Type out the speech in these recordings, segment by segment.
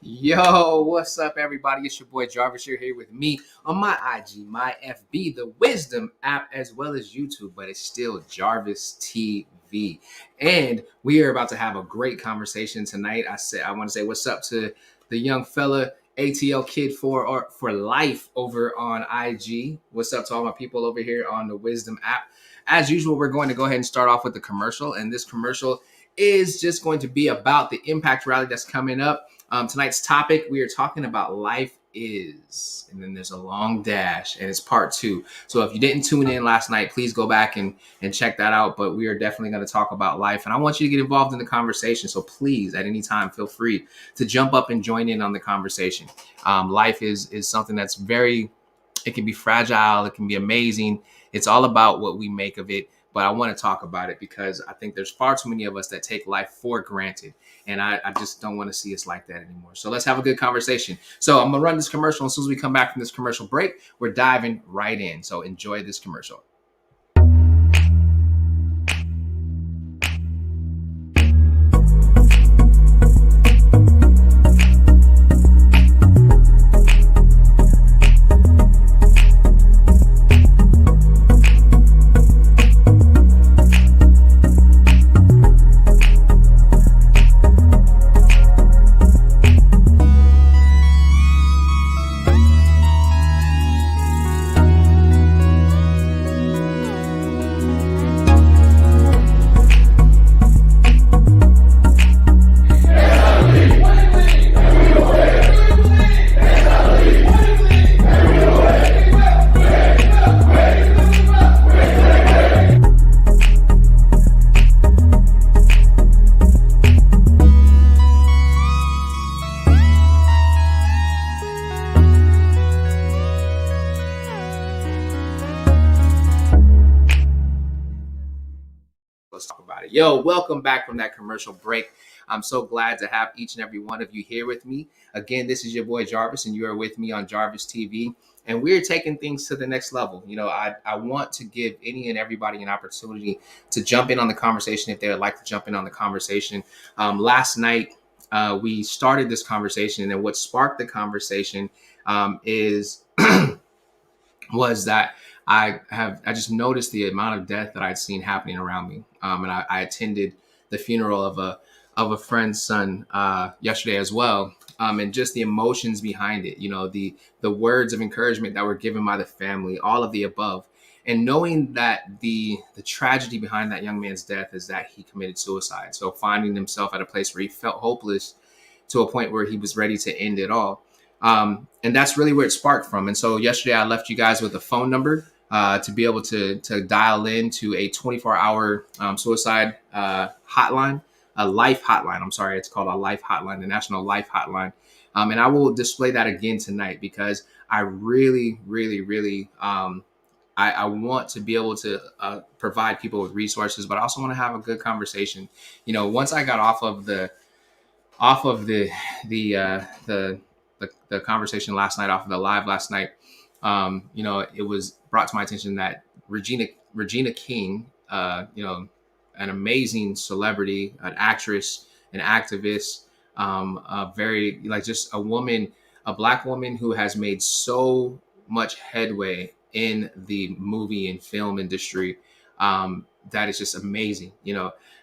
Yo, what's up, everybody? It's your boy Jarvis. You're here with me on my IG, my FB, the Wisdom app, as well as YouTube, but it's still Jarvis TV. And we are about to have a great conversation tonight. I want to say what's up to the young fella ATL Kid for life over on IG. What's up to all my people over here on the Wisdom app? As usual, we're going to go ahead and start off with the commercial, and this commercial is just going to be about the Impact Rally that's coming up. Tonight's topic, we are talking about life is, and then there's a long dash, and it's part two. So if you didn't tune in last night, please go back and check that out. But we are definitely going to talk about life, and I want you to get involved in the conversation. So please, at any time, feel free to jump up and join in on the conversation. Life is something that's it can be fragile, it can be amazing. It's all about what we make of it. But I want to talk about it because I think there's far too many of us that take life for granted. And I just don't want to see us like that anymore. So let's have a good conversation. So I'm going to run this commercial. As soon as we come back from this commercial break, we're diving right in. So enjoy this commercial. Let's talk about it. Yo, welcome back from that commercial break. I'm so glad to have each and every one of you here with me. Again, this is your boy Jarvis, and you are with me on Jarvis TV. And we're taking things to the next level. I want to give any and everybody an opportunity to jump in on the conversation if they would like to jump in on the conversation. Last night, we started this conversation, and then what sparked the conversation is was that I just noticed the amount of death that I'd seen happening around me. And I attended the funeral of a friend's son yesterday as well. And just the emotions behind it, the words of encouragement that were given by the family, all of the above. And knowing that the tragedy behind that young man's death is that he committed suicide. So finding himself at a place where he felt hopeless to a point where he was ready to end it all. And that's really where it sparked from. And so yesterday I left you guys with a phone number to be able to dial in to a 24-hour suicide hotline, a life hotline. I'm sorry, it's called a life hotline, the National Life Hotline. And I will display that again tonight because I really, really, really, I want to be able to provide people with resources, but I also want to have a good conversation. Once I got off of the conversation last night, off of the live last night, it was brought to my attention that Regina King, an amazing celebrity, an actress, an activist, very just a woman, a Black woman who has made so much headway in the movie and film industry. That is just amazing.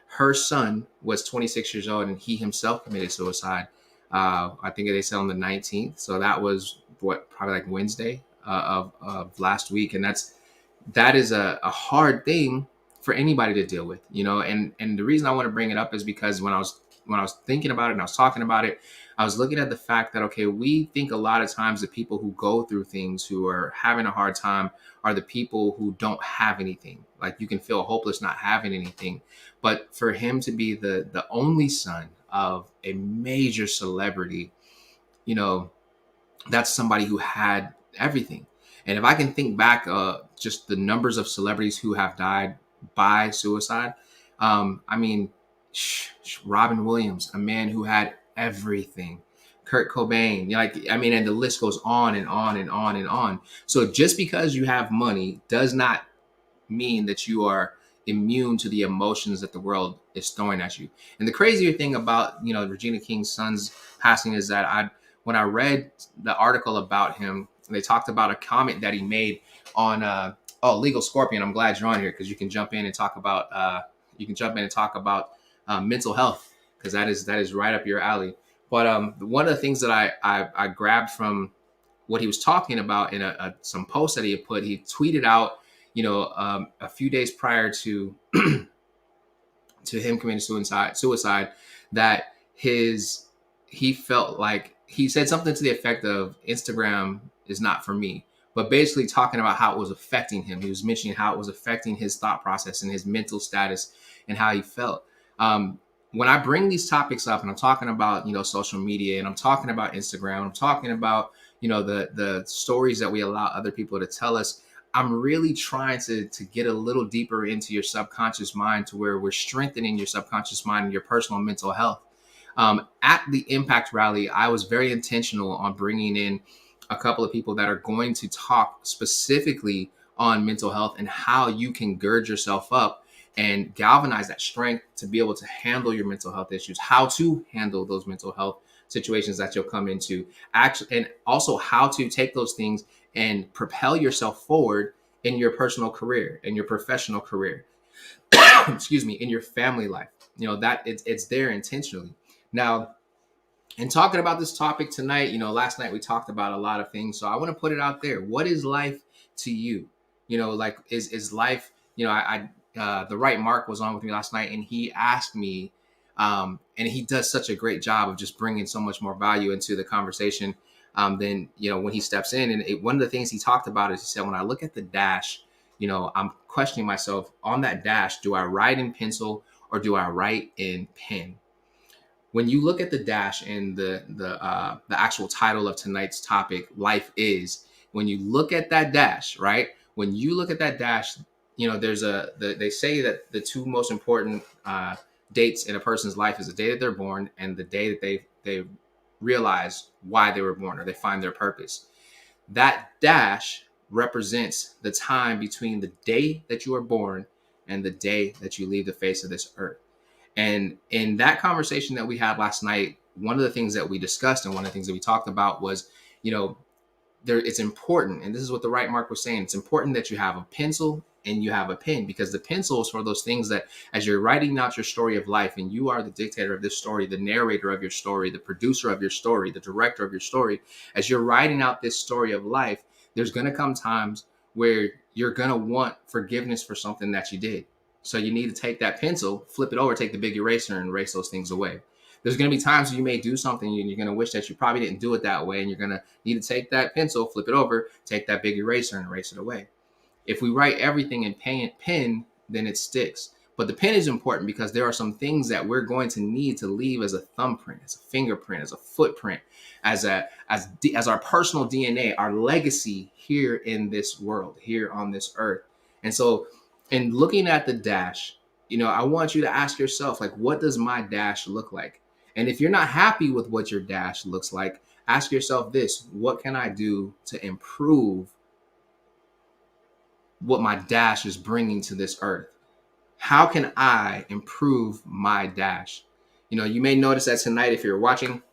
Her son was 26 years old and he himself committed suicide. I think they said on the 19th. So that was probably like Wednesday of last week. And that is a hard thing for anybody to deal with, and the reason I want to bring it up is because when I was thinking about it and I was talking about it, I was looking at the fact that, okay, we think a lot of times the people who go through things, who are having a hard time, are the people who don't have anything. Like, you can feel hopeless not having anything. But for him to be the only son of a major celebrity, that's somebody who had everything. And if I can think back, just the numbers of celebrities who have died by suicide, Robin Williams, a man who had everything. Kurt Cobain, and the list goes on and on and on and on. So just because you have money does not mean that you are immune to the emotions that the world is throwing at you. And the crazier thing about, Regina King's son's passing is that when I read the article about him, they talked about a comment that he made on Legal Scorpion. I'm glad you're on here because you can jump in and talk about mental health, because that is right up your alley. But one of the things that I grabbed from what he was talking about in some post that he had put, he tweeted out, a few days prior to to him committing suicide, that he felt like, he said something to the effect of, Instagram is not for me, but basically talking about how it was affecting him. He was mentioning how it was affecting his thought process and his mental status and how he felt. When I bring these topics up and I'm talking about, social media, and I'm talking about Instagram, I'm talking about, the stories that we allow other people to tell us, I'm really trying to get a little deeper into your subconscious mind, to where we're strengthening your subconscious mind and your personal mental health. At the Impact Rally, I was very intentional on bringing in a couple of people that are going to talk specifically on mental health and how you can gird yourself up and galvanize that strength to be able to handle your mental health issues, how to handle those mental health situations that you'll come into, actually, and also how to take those things and propel yourself forward in your personal career, in your professional career, excuse me, in your family life. That it's there intentionally. Now, in talking about this topic tonight, last night we talked about a lot of things, so I want to put it out there. What is life to you? Like, is life, the right Mark was on with me last night, and he asked me, and he does such a great job of just bringing so much more value into the conversation than, when he steps in. And one of the things he talked about is, he said, when I look at the dash, I'm questioning myself on that dash. Do I write in pencil or do I write in pen? When you look at the dash and the actual title of tonight's topic, life is, when you look at that dash, right? When you look at that dash, they say that the two most important dates in a person's life is the day that they're born and the day that they realize why they were born, or they find their purpose. That dash represents the time between the day that you are born and the day that you leave the face of this earth. And in that conversation that we had last night, one of the things that we discussed and one of the things that we talked about was, it's important, and this is what the right Mark was saying, it's important that you have a pencil and you have a pen, because the pencil is for those things that, as you're writing out your story of life, and you are the dictator of this story, the narrator of your story, the producer of your story, the director of your story, as you're writing out this story of life, there's going to come times where you're going to want forgiveness for something that you did. So you need to take that pencil, flip it over, take the big eraser, and erase those things away. There's going to be times you may do something and you're going to wish that you probably didn't do it that way, and you're going to need to take that pencil, flip it over, take that big eraser, and erase it away. If we write everything in pen, then it sticks. But the pen is important because there are some things that we're going to need to leave as a thumbprint, as a fingerprint, as a footprint, as our personal DNA, our legacy here in this world, here on this earth. And so, in looking at the dash, I want you to ask yourself, like, what does my dash look like? And if you're not happy with what your dash looks like, ask yourself this: what can I do to improve what my dash is bringing to this earth? How can I improve my dash? You may notice that tonight, if you're watching,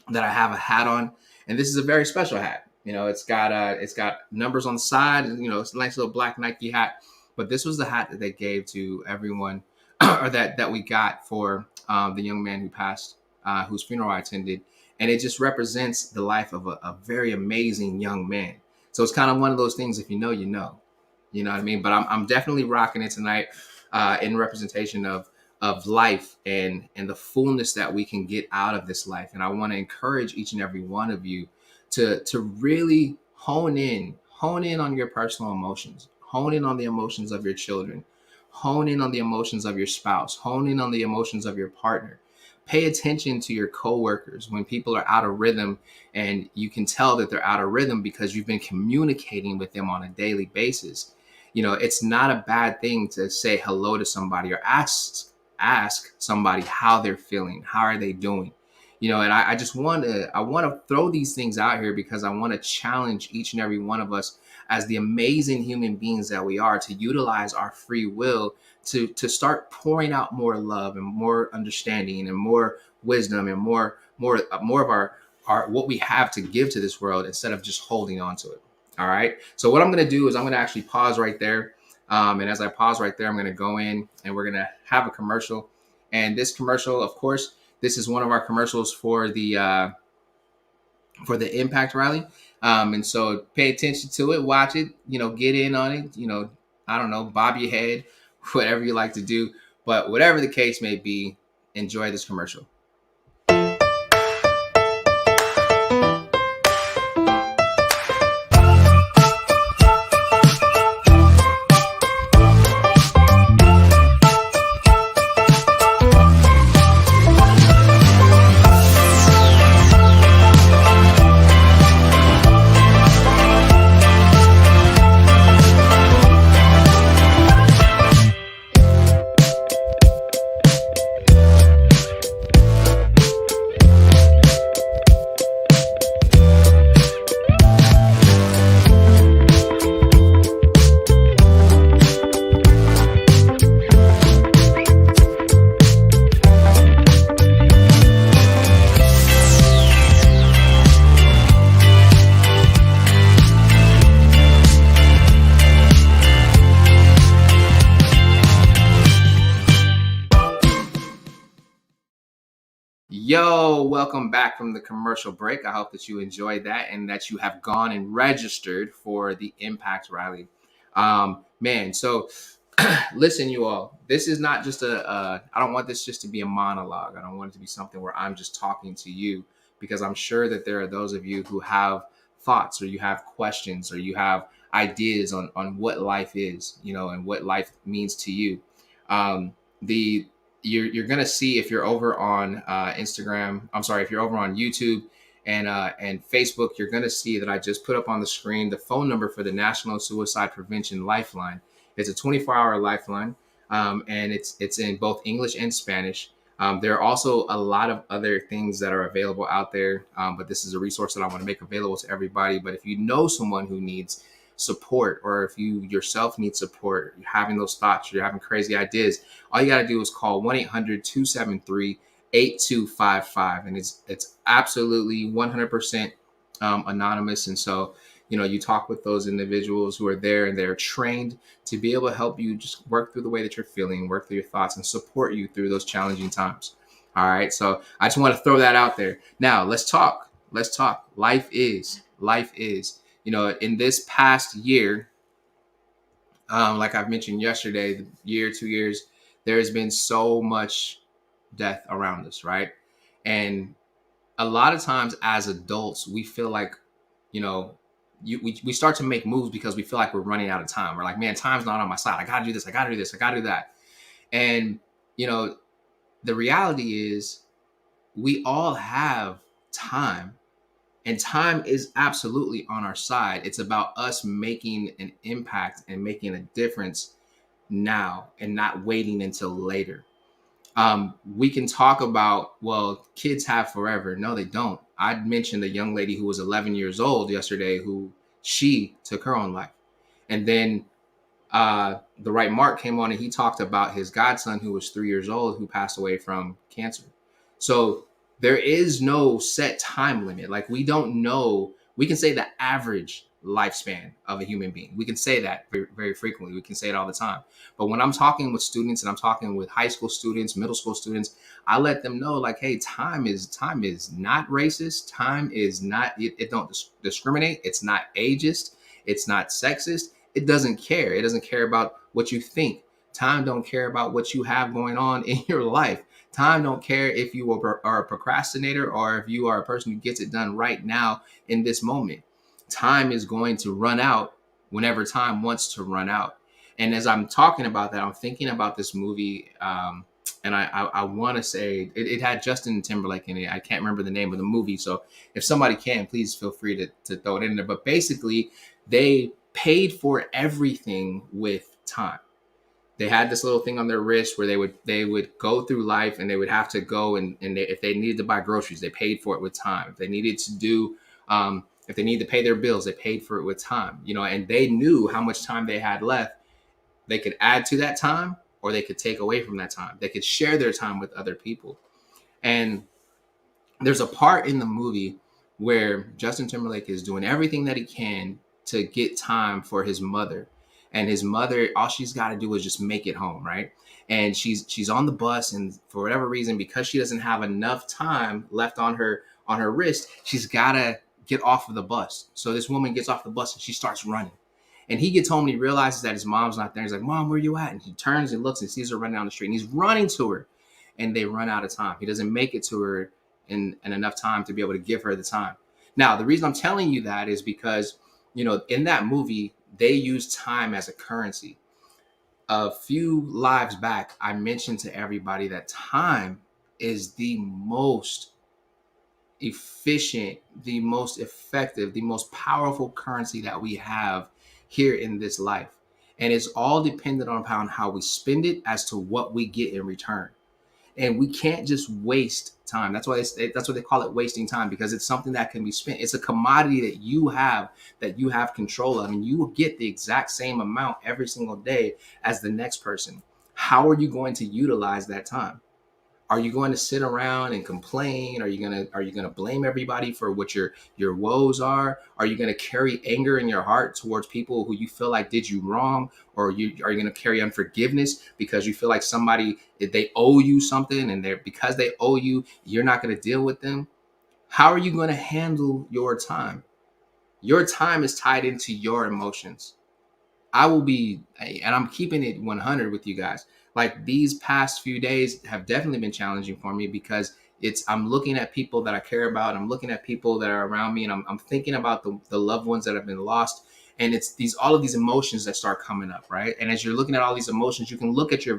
that I have a hat on, and this is a very special hat. It's got numbers on the side, and it's a nice little black Nike hat. But this was the hat that they gave to everyone, or that we got for the young man who passed, whose funeral I attended, and it just represents the life of a very amazing young man. So it's kind of one of those things. If you know, you know. You know what I mean? But I'm definitely rocking it tonight in representation of life and the fullness that we can get out of this life. And I want to encourage each and every one of you to really hone in on your personal emotions, hone in on the emotions of your children, hone in on the emotions of your spouse, hone in on the emotions of your partner. Pay attention to your coworkers when people are out of rhythm, and you can tell that they're out of rhythm because you've been communicating with them on a daily basis. It's not a bad thing to say hello to somebody or ask somebody how they're feeling, how are they doing. And I just want to throw these things out here because I want to challenge each and every one of us as the amazing human beings that we are to utilize our free will to start pouring out more love and more understanding and more wisdom and more of our what we have to give to this world instead of just holding on to it. All right. So what I'm going to do is I'm going to actually pause right there. And as I pause right there, I'm going to go in and we're going to have a commercial. And this commercial, of course, this is one of our commercials for the Impact Rally. And so pay attention to it, watch it, get in on it, I don't know, bob your head, whatever you like to do. But whatever the case may be, enjoy this commercial. Yo, welcome back from the commercial break. I hope that you enjoyed that and that you have gone and registered for the Impact Rally. Man, so listen, you all, this is not just I don't want this just to be a monologue. I don't want it to be something where I'm just talking to you, because I'm sure that there are those of you who have thoughts or you have questions or you have ideas on what life is, and what life means to you. The you're gonna see, if you're over on Instagram, I'm sorry, if you're over on YouTube and Facebook, you're gonna see that I just put up on the screen the phone number for the National Suicide Prevention Lifeline. It's a 24-hour lifeline, and it's in both English and Spanish. There are also a lot of other things that are available out there, but this is a resource that I want to make available to everybody. But if you know someone who needs support, or if you yourself need support, you're having those thoughts, you're having crazy ideas, all you got to do is call 1-800-273-8255, and it's absolutely 100% anonymous. And so you talk with those individuals who are there, and they're trained to be able to help you just work through the way that you're feeling, work through your thoughts, and support you through those challenging times. All right, so I just want to throw that out there. Now let's talk. Life is in this past year, like I've mentioned yesterday, the year, 2 years, there has been so much death around us, right? And a lot of times as adults, we feel like, we start to make moves because we feel like we're running out of time. We're like, man, time's not on my side. I got to do this. I got to do this. I got to do that. And, the reality is we all have time, and time is absolutely on our side. It's about us making an impact and making a difference now and not waiting until later. We can talk about, well, kids have forever. No, they don't. I mentioned a young lady who was 11 years old yesterday who she took her own life. And then the right Mark came on and he talked about his godson who was 3 years old who passed away from cancer. So there is no set time limit. Like, we don't know. We can say the average lifespan of a human being. We can say that very, very frequently. We can say it all the time. But when I'm talking with students and I'm talking with high school students, middle school students, I let them know, like, hey, time is not racist. Time is not, it don't discriminate. It's not ageist. It's not sexist. It doesn't care. It doesn't care about what you think. Time don't care about what you have going on in your life. Time don't care if you are a procrastinator or if you are a person who gets it done right now in this moment. Time is going to run out whenever time wants to run out. And as I'm talking about that, I'm thinking about this movie, and I want to say it had Justin Timberlake in it. I can't remember the name of the movie, so if somebody can, please feel free to throw it in there. But basically, they paid for everything with time. They had this little thing on their wrist where they would go through life, and they would have to go, and if they needed to buy groceries, they paid for it with time. If they needed to do if they needed to pay their bills, they paid for it with time. And they knew how much time they had left. They could add to that time, or they could take away from that time. They could share their time with other people. And there's a part in the movie where Justin Timberlake is doing everything that he can to get time for his mother. And his mother, all she's got to do is just make it home, right? And she's on the bus, and for whatever reason, because she doesn't have enough time left on her wrist, she's got to get off of the bus. So this woman gets off the bus and she starts running. And he gets home and he realizes that his mom's not there. He's like, "Mom, where you at?" And he turns and looks and sees her running down the street. And he's running to her, and they run out of time. He doesn't make it to her in enough time to be able to give her the time. Now, the reason I'm telling you that is because, in that movie, they use time as a currency. A few lives back, I mentioned to everybody that time is the most efficient, the most effective, the most powerful currency that we have here in this life. And it's all dependent on how we spend it as to what we get in return. And we can't just waste time. That's why that's what they call it, wasting time, because it's something that can be spent. It's a commodity that you have control of, and you will get the exact same amount every single day as the next person. How are you going to utilize that time? Are you going to sit around and complain? Are you gonna blame everybody for what your woes are? Are you gonna carry anger in your heart towards people who you feel like did you wrong? Or are you gonna carry unforgiveness because you feel like somebody, if they owe you something, and because they owe you, you're not gonna deal with them? How are you gonna handle your time? Your time is tied into your emotions. I will be, and I'm keeping it 100 with you guys. Like, these past few days have definitely been challenging for me, because I'm looking at people that I care about. I'm looking at people that are around me, and I'm thinking about the loved ones that have been lost. And it's all of these emotions that start coming up, right? And as you're looking at all these emotions, you can look at your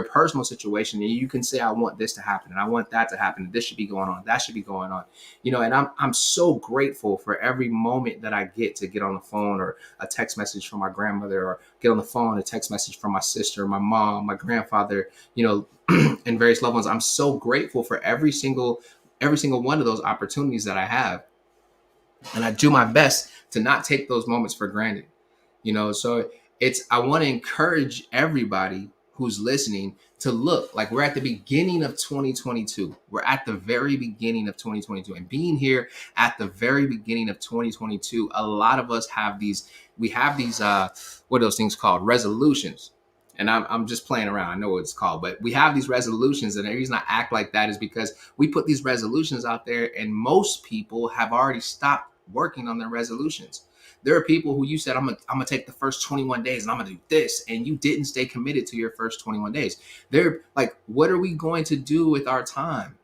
personal situation, and you can say, I want this to happen, and I want that to happen, and this should be going on, that should be going on. And I'm so grateful for every moment that I get to get on the phone, or a text message from my grandmother, or get on the phone, a text message from my sister, my mom, my grandfather, and various loved ones. I'm so grateful for every single one of those opportunities that I have. And I do my best to not take those moments for granted. So I want to encourage everybody who's listening to look. Like, we're at the beginning of 2022. We're at the very beginning of 2022, and being here at the very beginning of 2022, a lot of us have these what are those things called? Resolutions. And I'm just playing around. I know what it's called, but we have these resolutions, and the reason I act like that is because we put these resolutions out there, and most people have already stopped working on their resolutions. There are people who you said, I'm gonna take the first 21 days and I'm gonna do this, and you didn't stay committed to your first 21 days. They're like, what are we going to do with our time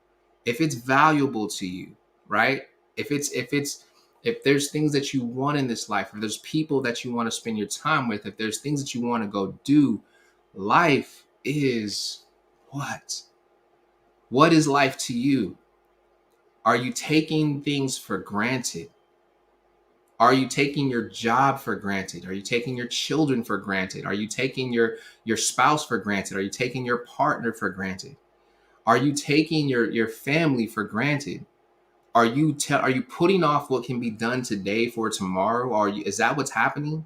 if it's valuable to you, right? If there's things that you want in this life, if there's people that you want to spend your time with, if there's things that you want to go do, life is what? What is life to you? Are you taking things for granted? Are you taking your job for granted? Are you taking your children for granted? Are you taking your spouse for granted? Are you taking your partner for granted? Are you taking your family for granted? Are you putting off what can be done today for tomorrow? Is that what's happening?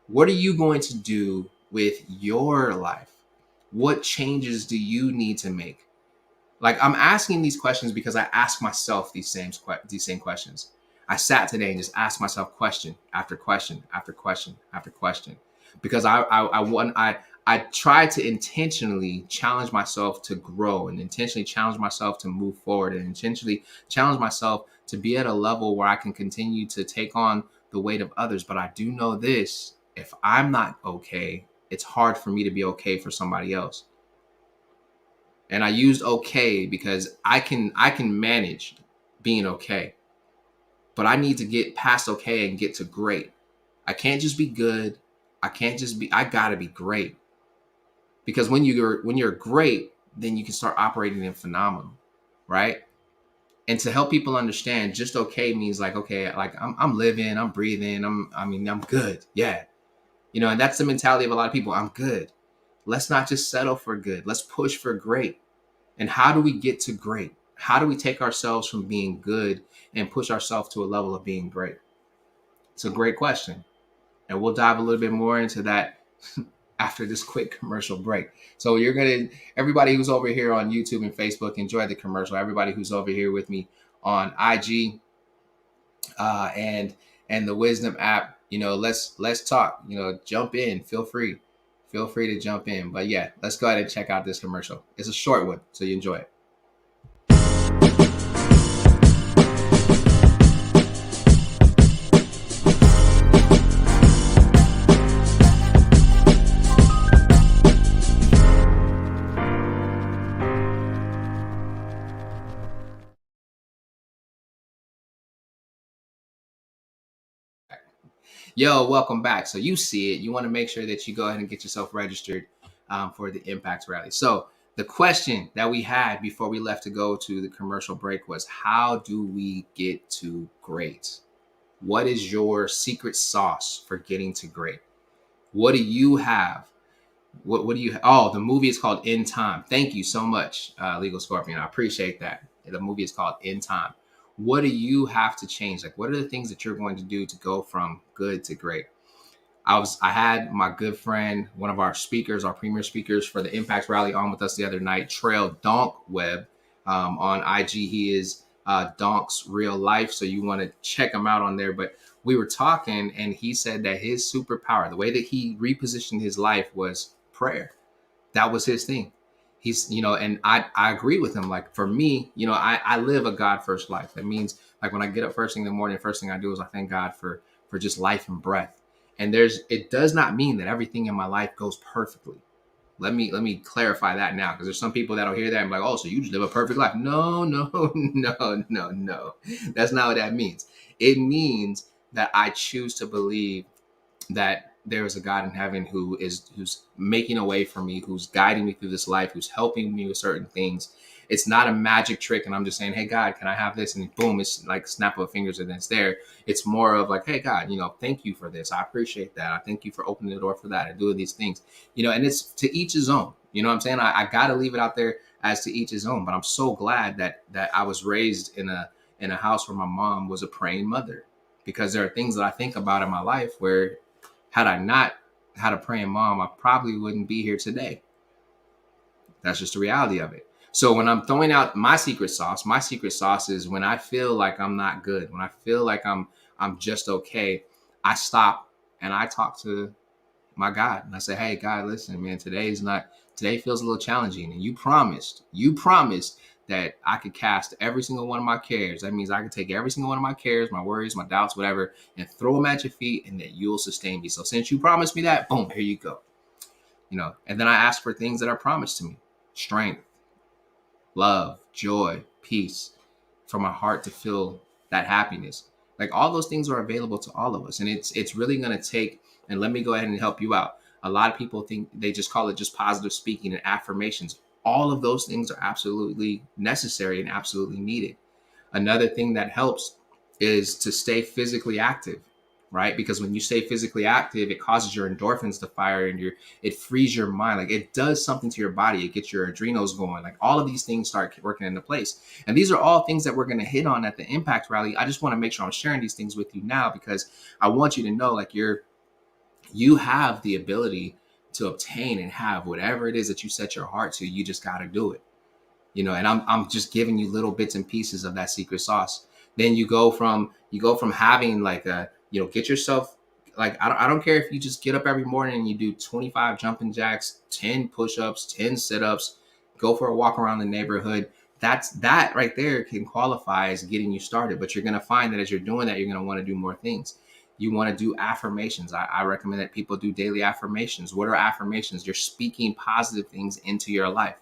What are you going to do with your life? What changes do you need to make? Like, I'm asking these questions because I ask myself these same questions. I sat today and just asked myself question after question after question after question, because I try to intentionally challenge myself to grow, and intentionally challenge myself to move forward, and intentionally challenge myself to be at a level where I can continue to take on the weight of others. But I do know this: if I'm not okay, it's hard for me to be okay for somebody else. And I used okay because I can manage being okay. But I need to get past okay and get to great. I can't just be good. I gotta be great. Because when you're great, then you can start operating in phenomenal, right? And to help people understand, just okay means like, okay, like I'm living, I'm breathing, I'm good. Yeah. And that's the mentality of a lot of people. I'm good. Let's not just settle for good. Let's push for great. And how do we get to great? How do we take ourselves from being good and push ourselves to a level of being great? It's a great question. And we'll dive a little bit more into that after this quick commercial break. So you're going to, everybody who's over here on YouTube and Facebook, enjoy the commercial. Everybody who's over here with me on IG and the Wisdom app, let's talk, jump in, feel free to jump in. But yeah, let's go ahead and check out this commercial. It's a short one, so you enjoy it. Yo, welcome back. So you see it. You want to make sure that you go ahead and get yourself registered for the Impact Rally. So the question that we had before we left to go to the commercial break was, how do we get to great? What is your secret sauce for getting to great? What do you have? What do you? Oh, the movie is called In Time. Thank you so much, Legal Scorpion. I appreciate that. The movie is called In Time. What do you have to change? Like, what are the things that you're going to do to go from good to great? I had my good friend, one of our speakers, our premier speakers for the Impact Rally, on with us the other night, Trail Donk Web, on IG. He is Donk's Real Life, so you want to check him out on there. But we were talking, and he said that his superpower, the way that he repositioned his life, was prayer. That was his thing. He's, and I agree with him. Like, for me, I live a God first life. That means, like, when I get up first thing in the morning, first thing I do is I thank God for just life and breath. And it does not mean that everything in my life goes perfectly. Let me clarify that now, because there's some people that'll hear that and be like, oh, so you just live a perfect life. No, no. That's not what that means. It means that I choose to believe that there is a God in heaven who's making a way for me, who's guiding me through this life, who's helping me with certain things. It's not a magic trick and I'm just saying, hey, God, can I have this? And boom, it's like snap of fingers and it's there. It's more of like, hey, God, thank you for this. I appreciate that. I thank you for opening the door for that and doing these things, and it's to each his own. You know what I'm saying? I got to leave it out there as to each his own. But I'm so glad that I was raised in a house where my mom was a praying mother, because there are things that I think about in my life where, had I not had a praying mom, I probably wouldn't be here today. That's just the reality of it. So when I'm throwing out my secret sauce is when I feel like I'm not good, when I feel like I'm just okay, I stop and I talk to my God and I say, hey, God, listen, man, today feels a little challenging. And you promised that I could cast every single one of my cares. That means I could take every single one of my cares, my worries, my doubts, whatever, and throw them at your feet, and that you'll sustain me. So since you promised me that, boom, here you go. And then I ask for things that are promised to me: strength, love, joy, peace, for my heart to feel that happiness. Like, all those things are available to all of us. And it's really going to take, and let me go ahead and help you out. A lot of people think they just call it just positive speaking and affirmations. All of those things are absolutely necessary and absolutely needed. Another thing that helps is to stay physically active, right? Because when you stay physically active, it causes your endorphins to fire and it frees your mind. Like, it does something to your body. It gets your adrenals going. Like, all of these things start working into place. And these are all things that we're going to hit on at the Impact Rally. I just want to make sure I'm sharing these things with you now, because I want you to know, like, you have the ability to obtain and have whatever it is that you set your heart to. You just got to do it. And I'm just giving you little bits and pieces of that secret sauce. Then you go from having like get yourself, like, I don't care if you just get up every morning and you do 25 jumping jacks, 10 push-ups, 10 sit-ups, go for a walk around the neighborhood. That right there can qualify as getting you started. But you're going to find that as you're doing that, you're going to want to do more things. You want to do affirmations. I recommend that people do daily affirmations. What are affirmations? You're speaking positive things into your life.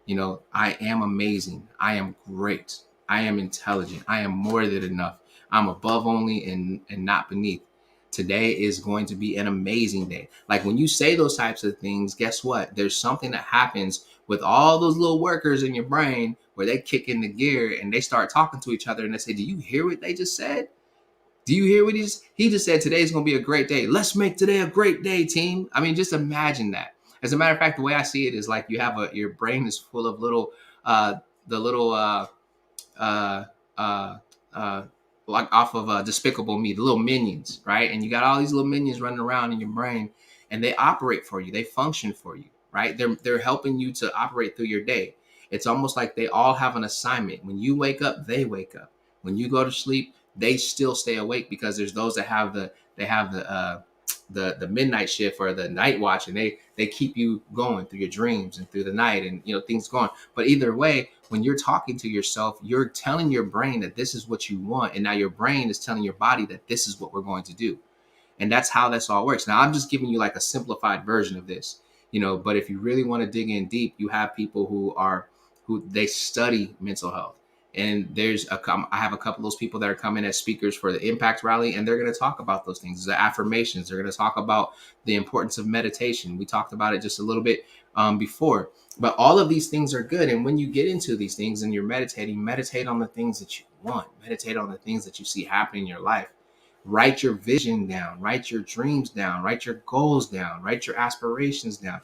I am amazing. I am great. I am intelligent. I am more than enough. I'm above only and not beneath. Today is going to be an amazing day. Like, when you say those types of things, guess what? There's something that happens with all those little workers in your brain where they kick into gear and they start talking to each other and they say, do you hear what they just said? Do you hear what he just said? Today's going to be a great day. Let's make today a great day, team. I mean, just imagine that. As a matter of fact, the way I see it is like you have your brain is full of little the little uh, uh, uh, like off of Despicable Me, the little minions, right? And you got all these little minions running around in your brain, and they operate for you. They function for you, right? They're helping you to operate through your day. It's almost like they all have an assignment. When you wake up, they wake up. When you go to sleep, they still stay awake because there's those that have the midnight shift or the night watch, and they keep you going through your dreams and through the night, and things going. But either way, when you're talking to yourself, you're telling your brain that this is what you want, and now your brain is telling your body that this is what we're going to do. And that's how this all works. Now I'm just giving you like a simplified version of this, but if you really want to dig in deep, you have people who they study mental health. And I have a couple of those people that are coming as speakers for the Impact Rally, and they're going to talk about those things, the affirmations. They're going to talk about the importance of meditation. We talked about it just a little bit before, but all of these things are good. And when you get into these things and you're meditating, meditate on the things that you want, meditate on the things that you see happening in your life. Write your vision down, write your dreams down, write your goals down, write your aspirations down.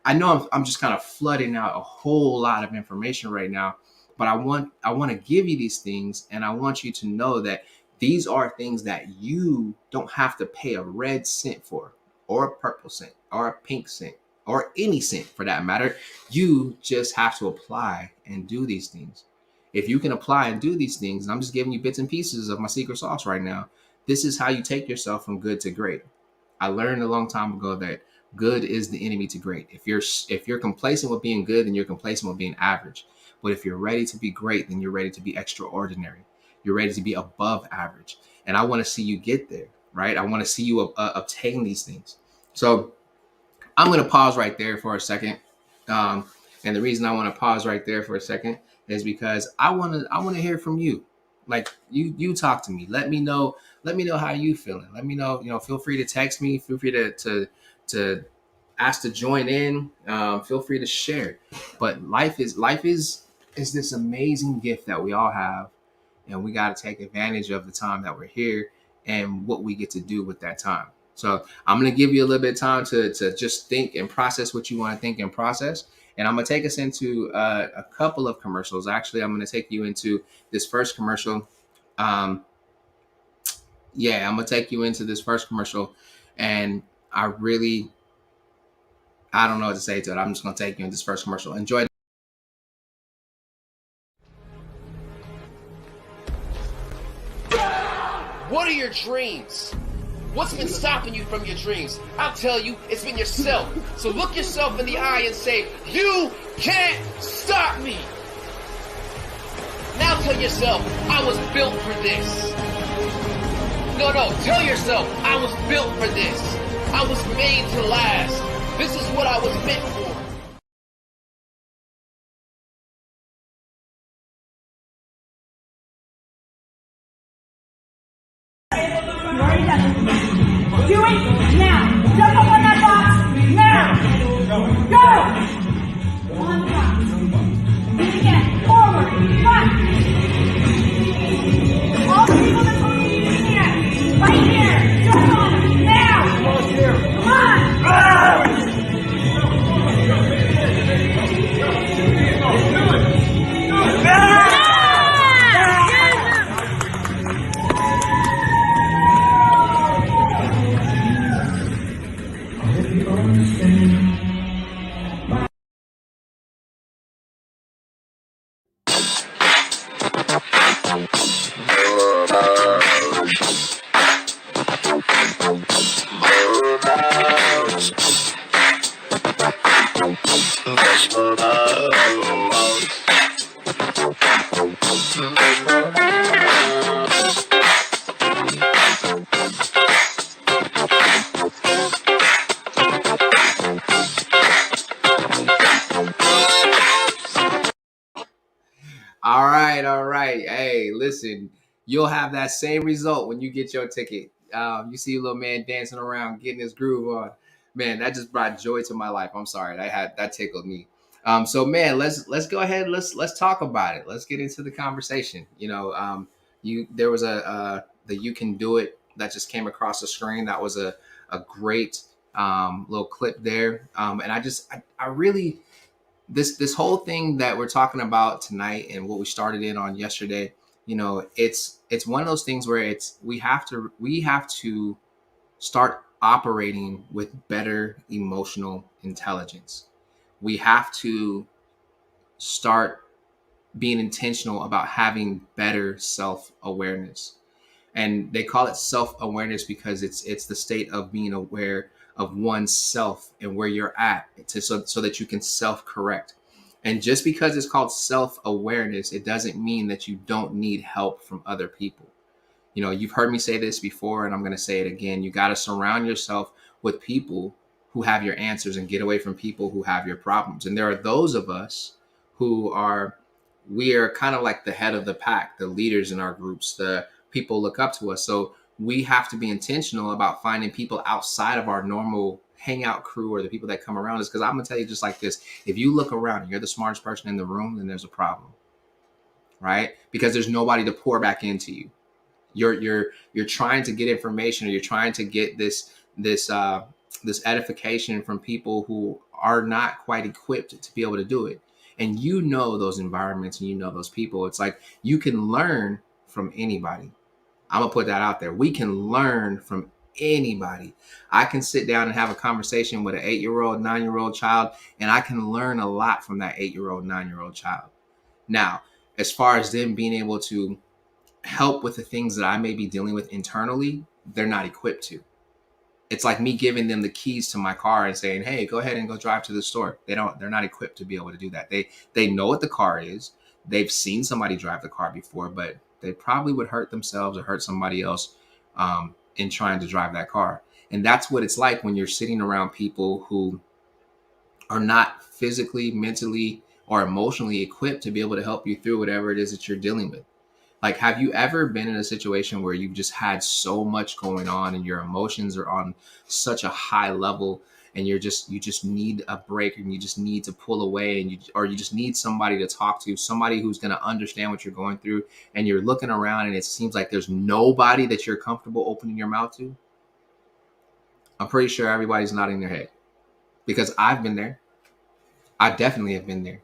I know I'm just kind of flooding out a whole lot of information right now, but I want to give you these things, and I want you to know that these are things that you don't have to pay a red cent for, or a purple cent, or a pink cent, or any cent for that matter. You just have to apply and do these things. If you can apply and do these things, and I'm just giving you bits and pieces of my secret sauce right now, this is how you take yourself from good to great. I learned a long time ago that good is the enemy to great. If you're complacent with being good, then you're complacent with being average. But if you're ready to be great, then you're ready to be extraordinary. You're ready to be above average. And I want to see you get there, right? I want to see you obtain these things. So I'm going to pause right there for a second. And the reason I want to pause right there for a second is because I want to hear from you. Like you talk to me. Let me know how you feeling. Let me know, feel free to text me, feel free to ask to join in. Feel free to share. But life is this amazing gift that we all have, and we got to take advantage of the time that we're here and what we get to do with that time. So I'm going to give you a little bit of time to just think and process what you want to think and process. And I'm going to take us into a couple of commercials. Actually, I'm going to take you into this first commercial. I'm going to take you into this first commercial. And I don't know what to say to it. I'm just going to take you into this first commercial. Enjoy. What are your dreams? What's been stopping you from your dreams? I'll tell you, it's been yourself. So look yourself in the eye and say, you can't stop me. Now tell yourself, I was built for this. No, tell yourself, I was built for this. I was made to last. This is what I was meant for. Do it now. Jump up on that box now. Go. On the box. Do it again. Forward. Run. All the people that come to you can. Right here. Jump on it now. Come on. All right. Hey, listen, you'll have that same result when you get your ticket. You see a little man dancing around, getting his groove on. Man, that just brought joy to my life. I'm sorry, that tickled me. So man, let's go ahead. Let's talk about it. Let's get into the conversation. There was the "You Can Do It" that just came across the screen. That was a great little clip there. And I really, this whole thing that we're talking about tonight and what we started in on yesterday, it's one of those things where we have to start operating with better emotional intelligence. We have to start being intentional about having better self-awareness. And they call it self-awareness because it's the state of being aware of oneself and where you're at so that you can self-correct. And just because it's called self-awareness, it doesn't mean that you don't need help from other people. You've heard me say this before, and I'm going to say it again. You got to surround yourself with people who have your answers and get away from people who have your problems. And there are those of us who we are kind of like the head of the pack, the leaders in our groups, the people look up to us. So we have to be intentional about finding people outside of our normal hangout crew or the people that come around us. Because I'm going to tell you just like this. If you look around and you're the smartest person in the room, then there's a problem, right? Because there's nobody to pour back into you. You're trying to get information, or you're trying to get this edification from people who are not quite equipped to be able to do it. And those environments, and those people. It's like you can learn from anybody. I'm gonna put that out there. We can learn from anybody. I can sit down and have a conversation with an 8-year-old, 9-year-old child, and I can learn a lot from that 8-year-old, 9-year-old child. Now, as far as them being able to help with the things that I may be dealing with internally, they're not equipped to. It's like me giving them the keys to my car and saying, "Hey, go ahead and go drive to the store." They're not equipped to be able to do that. They know what the car is. They've seen somebody drive the car before, but they probably would hurt themselves or hurt somebody else in trying to drive that car. And that's what it's like when you're sitting around people who are not physically, mentally, or emotionally equipped to be able to help you through whatever it is that you're dealing with. Like, have you ever been in a situation where you've just had so much going on and your emotions are on such a high level, and you just need a break, and you just need to pull away, and you just need somebody to talk to, somebody who's going to understand what you're going through, and you're looking around and it seems like there's nobody that you're comfortable opening your mouth to? I'm pretty sure everybody's nodding their head, because I've been there. I definitely have been there.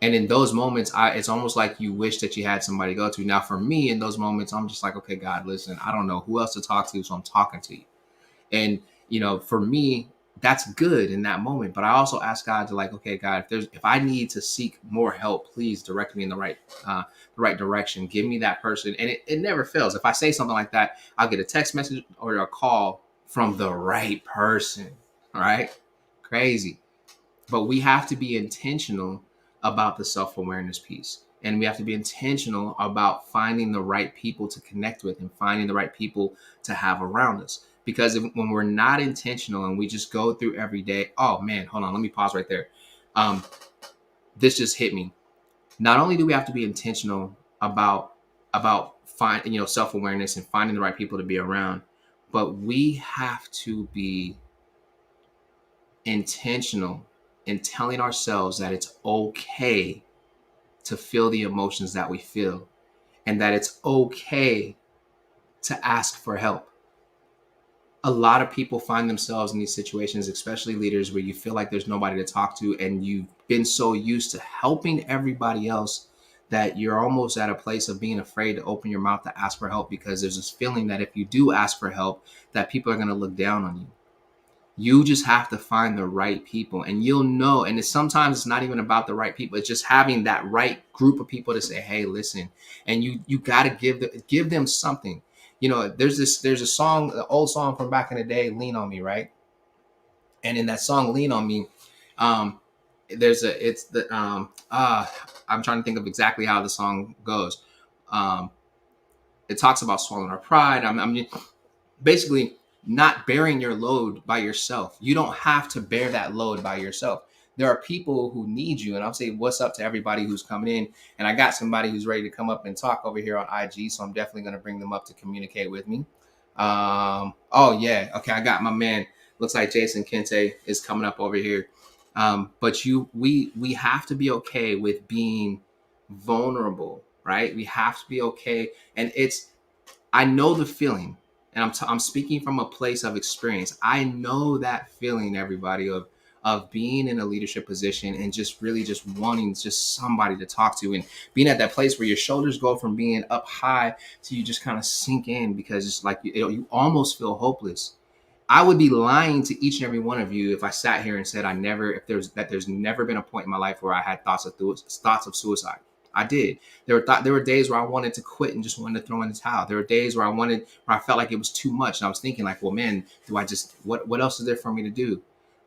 And in those moments, it's almost like you wish that you had somebody to go to. Now, for me, in those moments, I'm just like, okay, God, listen, I don't know who else to talk to, so I'm talking to you. And, for me, that's good in that moment. But I also ask God to, like, okay, God, if I need to seek more help, please direct me in the right direction. Give me that person. And it never fails. If I say something like that, I'll get a text message or a call from the right person. All right? Crazy. But we have to be intentional about the self-awareness piece. And we have to be intentional about finding the right people to connect with and finding the right people to have around us. Because when we're not intentional and we just go through every day, oh man, hold on, let me pause right there. This just hit me. Not only do we have to be intentional about finding, self-awareness and finding the right people to be around, but we have to be intentional in telling ourselves that it's okay to feel the emotions that we feel, and that it's okay to ask for help. A lot of people find themselves in these situations, especially leaders, where you feel like there's nobody to talk to, and you've been so used to helping everybody else that you're almost at a place of being afraid to open your mouth to ask for help, because there's this feeling that if you do ask for help, that people are going to look down on you. You just have to find the right people, and you'll know. And sometimes it's not even about the right people. It's just having that right group of people to say, "Hey, listen," and you got to give them something. There's a song, an old song from back in the day, "Lean on Me," right? And in that song, "Lean on Me," I'm trying to think of exactly how the song goes. It talks about swallowing our pride. I'm basically not bearing your load by yourself. You don't have to bear that load by yourself. There are people who need you. And I'll say what's up to everybody who's coming in. And I got somebody who's ready to come up and talk over here on IG. So I'm definitely going to bring them up to communicate with me. Oh, yeah. Okay, I got my man. Looks like Jason Kente is coming up over here. But we have to be okay with being vulnerable, right? We have to be okay. And I know the feeling. And I'm speaking from a place of experience. I know that feeling, everybody, of being in a leadership position and just really just wanting just somebody to talk to, and being at that place where your shoulders go from being up high to you just kind of sink in, because it's like you almost feel hopeless. I would be lying to each and every one of you if I sat here and said there's never been a point in my life where I had thoughts of suicide. I did. There were days where I wanted to quit and just wanted to throw in the towel. There were days where I felt like it was too much, and I was thinking like, well, man, do I just what else is there for me to do?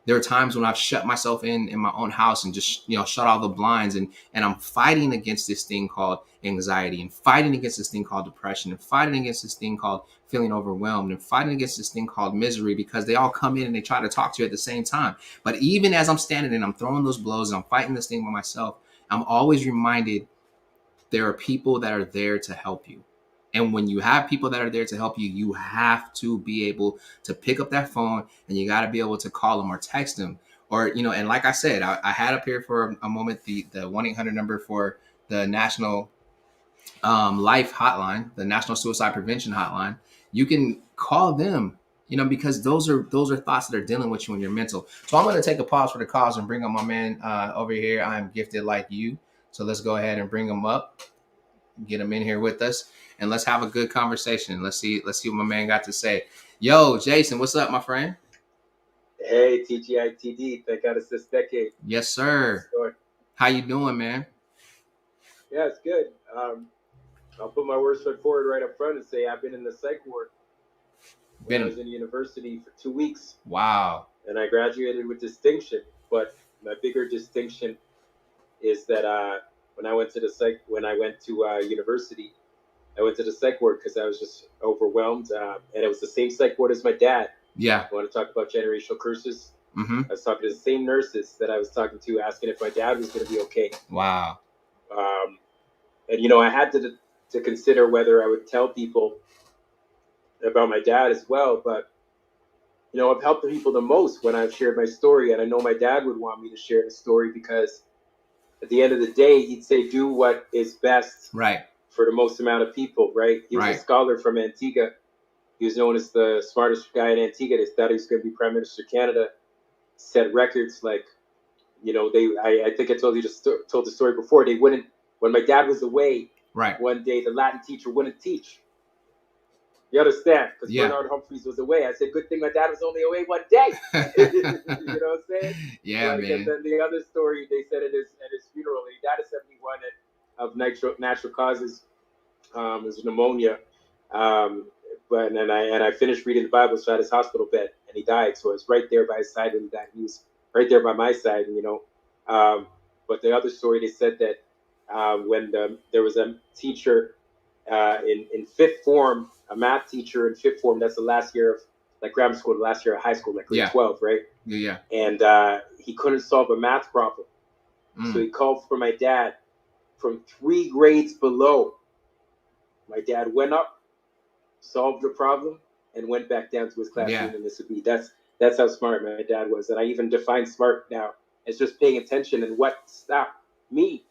There are times when I've shut myself in my own house and just shut all the blinds, and I'm fighting against this thing called anxiety, and fighting against this thing called depression, and fighting against this thing called feeling overwhelmed, and fighting against this thing called misery, because they all come in and they try to talk to you at the same time. But even as I'm standing and I'm throwing those blows and I'm fighting this thing by myself, I'm always reminded there are people that are there to help you. And when you have people that are there to help you, you have to be able to pick up that phone, and you got to be able to call them or text them. Or, and like I said, I had up here for a moment the 1-800 number for the National Life Hotline, the National Suicide Prevention Hotline. You can call them, because those are thoughts that are dealing with you in your mental. So I'm going to take a pause for the cause and bring up my man over here. I'm gifted like you. So let's go ahead and bring him up, get him in here with us, and let's have a good conversation. Let's see what my man got to say. Yo, Jason, what's up, my friend? Hey, TGITD. Thank God it's this decade. Yes, sir. How you doing, man? Yeah, it's good. I'll put my worst foot forward right up front and say I've been in the psych ward when I was in university for 2 weeks. Wow. And I graduated with distinction. But my bigger distinction is that when I went to university, I went to the psych ward because I was just overwhelmed. And it was the same psych ward as my dad. Yeah. I want to talk about generational curses. Mm-hmm. I was talking to the same nurses that I was talking to, asking if my dad was going to be okay. Wow. And I had to consider whether I would tell people about my dad as well. But I've helped the people the most when I've shared my story, and I know my dad would want me to share the story because at the end of the day, he'd say, do what is best for the most amount of people, right? He was a scholar from Antigua. He was known as the smartest guy in Antigua. They thought he was going to be Prime Minister of Canada. Set records like, I think I told the story before. They wouldn't, when my dad was away, one day the Latin teacher wouldn't teach. You understand? Because Bernard Humphreys was away. I said, good thing my dad was only away one day. You know what I'm saying? Yeah, man. And then the other story, they said at his funeral, he died at 71 of natural causes. It was pneumonia. And I finished reading the Bible, so at his hospital bed, and he died. So I was right there by his side when he died. He was right there by my side, But the other story, they said that when there was a teacher in fifth form, a math teacher in fifth form, that's the last year of like grammar school, the last year of high school, like grade 12, right? Yeah. And he couldn't solve a math problem. So he called for my dad from 3 grades below. My dad went up, solved the problem, and went back down to his classroom in Mississippi. That's how smart my dad was. And I even define smart now as just paying attention, and what stopped me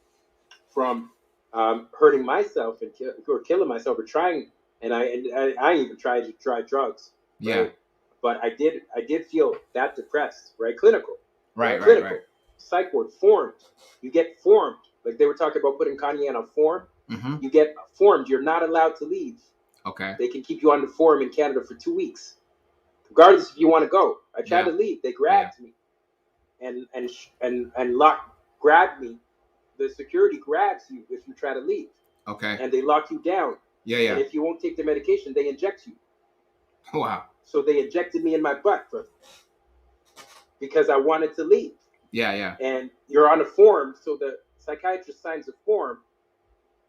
from hurting myself or killing myself or trying. And I even tried to try drugs. Right? Yeah. But I did feel that depressed, right? Clinical. Right. Psych ward, formed. You get formed. Like they were talking about putting Kanye on a form. Mm-hmm. You get formed. You're not allowed to leave. Okay. They can keep you on the form in Canada for 2 weeks, regardless if you want to go. I tried to leave. They grabbed me, and grabbed me. The security grabs you if you try to leave. Okay. And they lock you down. Yeah. And if you won't take the medication, they inject you. Wow. So they injected me in my butt because I wanted to leave. Yeah. And you're on a form, so the psychiatrist signs a form.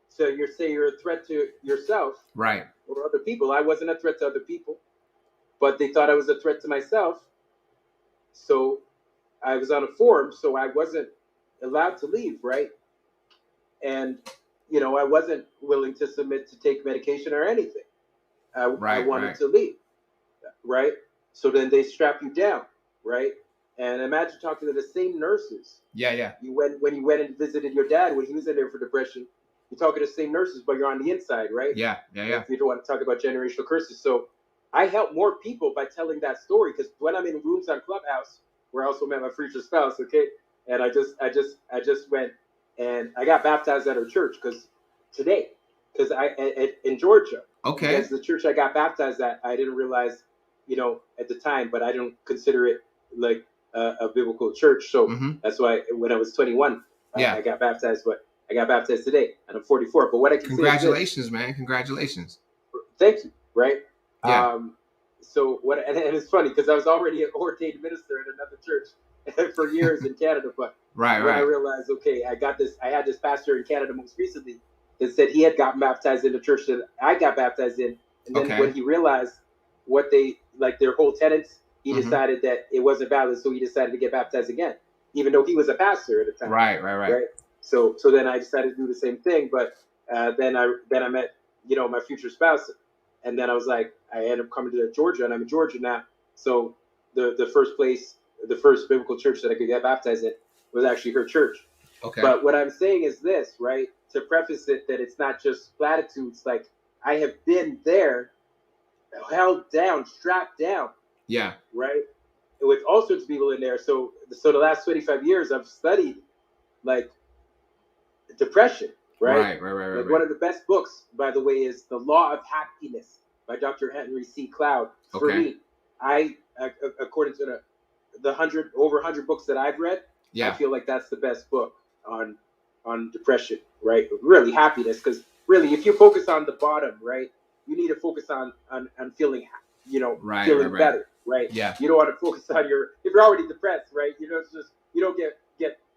So you're a threat to yourself, right, or other people. I wasn't a threat to other people, but they thought I was a threat to myself. So I was on a form, so I wasn't allowed to leave, right? And I wasn't willing to submit to take medication or anything. I wanted to leave, right? So then they strap you down, right? And imagine talking to the same nurses. Yeah. When you went and visited your dad when he was in there for depression, you're talking to the same nurses, but you're on the inside, right? Yeah. If you don't want to talk about generational curses. So I help more people by telling that story, because when I'm in rooms on Clubhouse, where I also met my future spouse, okay, and I just went and I got baptized at her church because in Georgia, Okay. because the church I got baptized at, I didn't realize, at the time, but I don't consider it like a biblical church, so that's why when I was 21, I got baptized, but I got baptized today, and I'm 44. But what I can congratulations, man, congratulations. Thank you. Right. Yeah. So what? And it's funny because I was already an ordained minister in another church for years in Canada, but when I realized, okay, I had this pastor in Canada most recently that said he had gotten baptized in the church that I got baptized in, and then when he realized what they like their whole tenets, he decided that it wasn't valid, so he decided to get baptized again, even though he was a pastor at the time. Right. So then I decided to do the same thing, but then I met my future spouse, and then I was like, I ended up coming to Georgia, and I'm in Georgia now. So the first biblical church that I could get baptized in was actually her church. Okay. But what I'm saying is this, right? To preface it, that it's not just platitudes. Like, I have been there, held down, strapped down. Yeah. Right? With all sorts of people in there. So the last 25 years, I've studied like depression. Right. Like one of the best books, by the way, is The Law of Happiness by Dr. Henry C. Cloud. For me, according to the over 100 books that I've read, I feel like that's the best book on depression, right? Really happiness, because really, if you focus on the bottom, right, you need to focus on feeling, feeling better, right? Yeah. You don't want to focus on if you're already depressed, right? You don't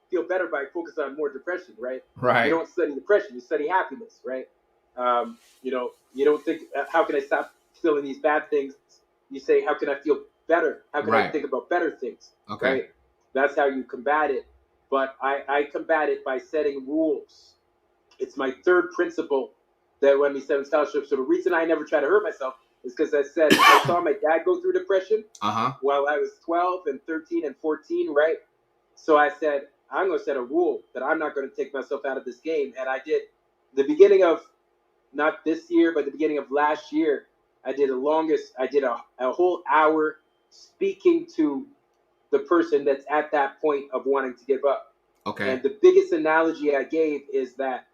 feel better by focusing on more depression, right? Right. You don't study depression, you study happiness, right? You don't think, how can I stop feeling these bad things? You say, how can I feel better? How can I think about better things? Okay. Right? That's how you combat it. But I combat it by setting rules. It's my third principle that won me 7 scholarships. So the reason I never try to hurt myself is because I saw my dad go through depression while I was 12 and 13 and 14, right? So I said, I'm going to set a rule that I'm not going to take myself out of this game. And I did the beginning of, not this year, but the beginning of last year, I did a whole hour speaking to the person that's at that point of wanting to give up. Okay. And the biggest analogy I gave is that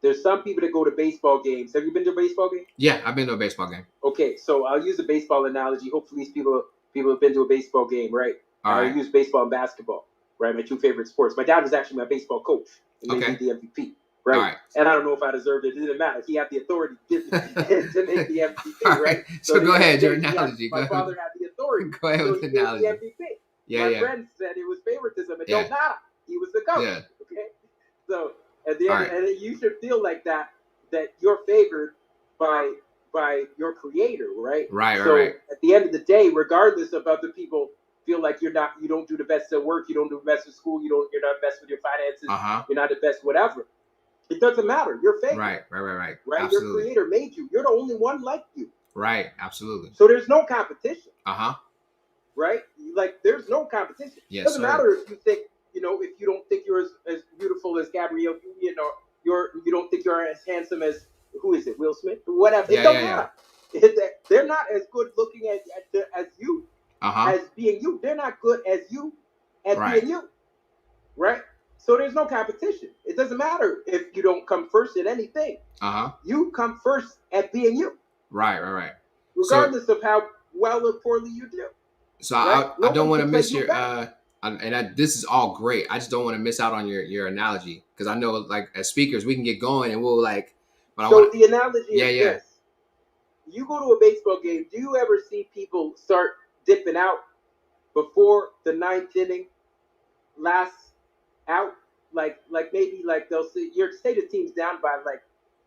there's some people that go to baseball games. Have you been to a baseball game? Yeah, I've been to a baseball game. Okay, so I'll use a baseball analogy. Hopefully these people have been to a baseball game, right? All right. I use baseball and basketball, right? My two favorite sports. My dad was actually my baseball coach and made me the MVP. Right? And I don't know if I deserved it. It didn't matter. He had the authority to make the MVP, right? So go ahead, your analogy. My father had the authority. Go ahead with the analogy. The MVP. My friend said it was favoritism. It don't matter. He was the coach. Yeah. Okay. So at the end, and you should feel like that you're favored by your creator, right? Right. At the end of the day, regardless of other people feel like you don't do the best at work, you don't do the best at school, you're not the best with your finances, you're not the best whatever. It doesn't matter. You're fake. Right. Right? Absolutely. Your creator made you. You're the only one like you. Right. Absolutely. So there's no competition. Right? Like, there's no competition. Yes, It doesn't matter if you think, if you don't think you're as beautiful as Gabrielle Union, or you don't think you're as handsome as, who is it, Will Smith? Whatever. It don't matter. They're not as good looking as you, as being you. They're not good as you at being you. Right? So there's no competition. It doesn't matter if you don't come first at anything. You come first at being you. Right. Regardless of how well or poorly you do. So I don't want to miss your this is all great. I just don't want to miss out on your analogy, because I know, like, as speakers we can get going and we'll like. But the analogy is this: you go to a baseball game. Do you ever see people start dipping out before the 9th inning lasts out? Like maybe like they'll see your the team's down by like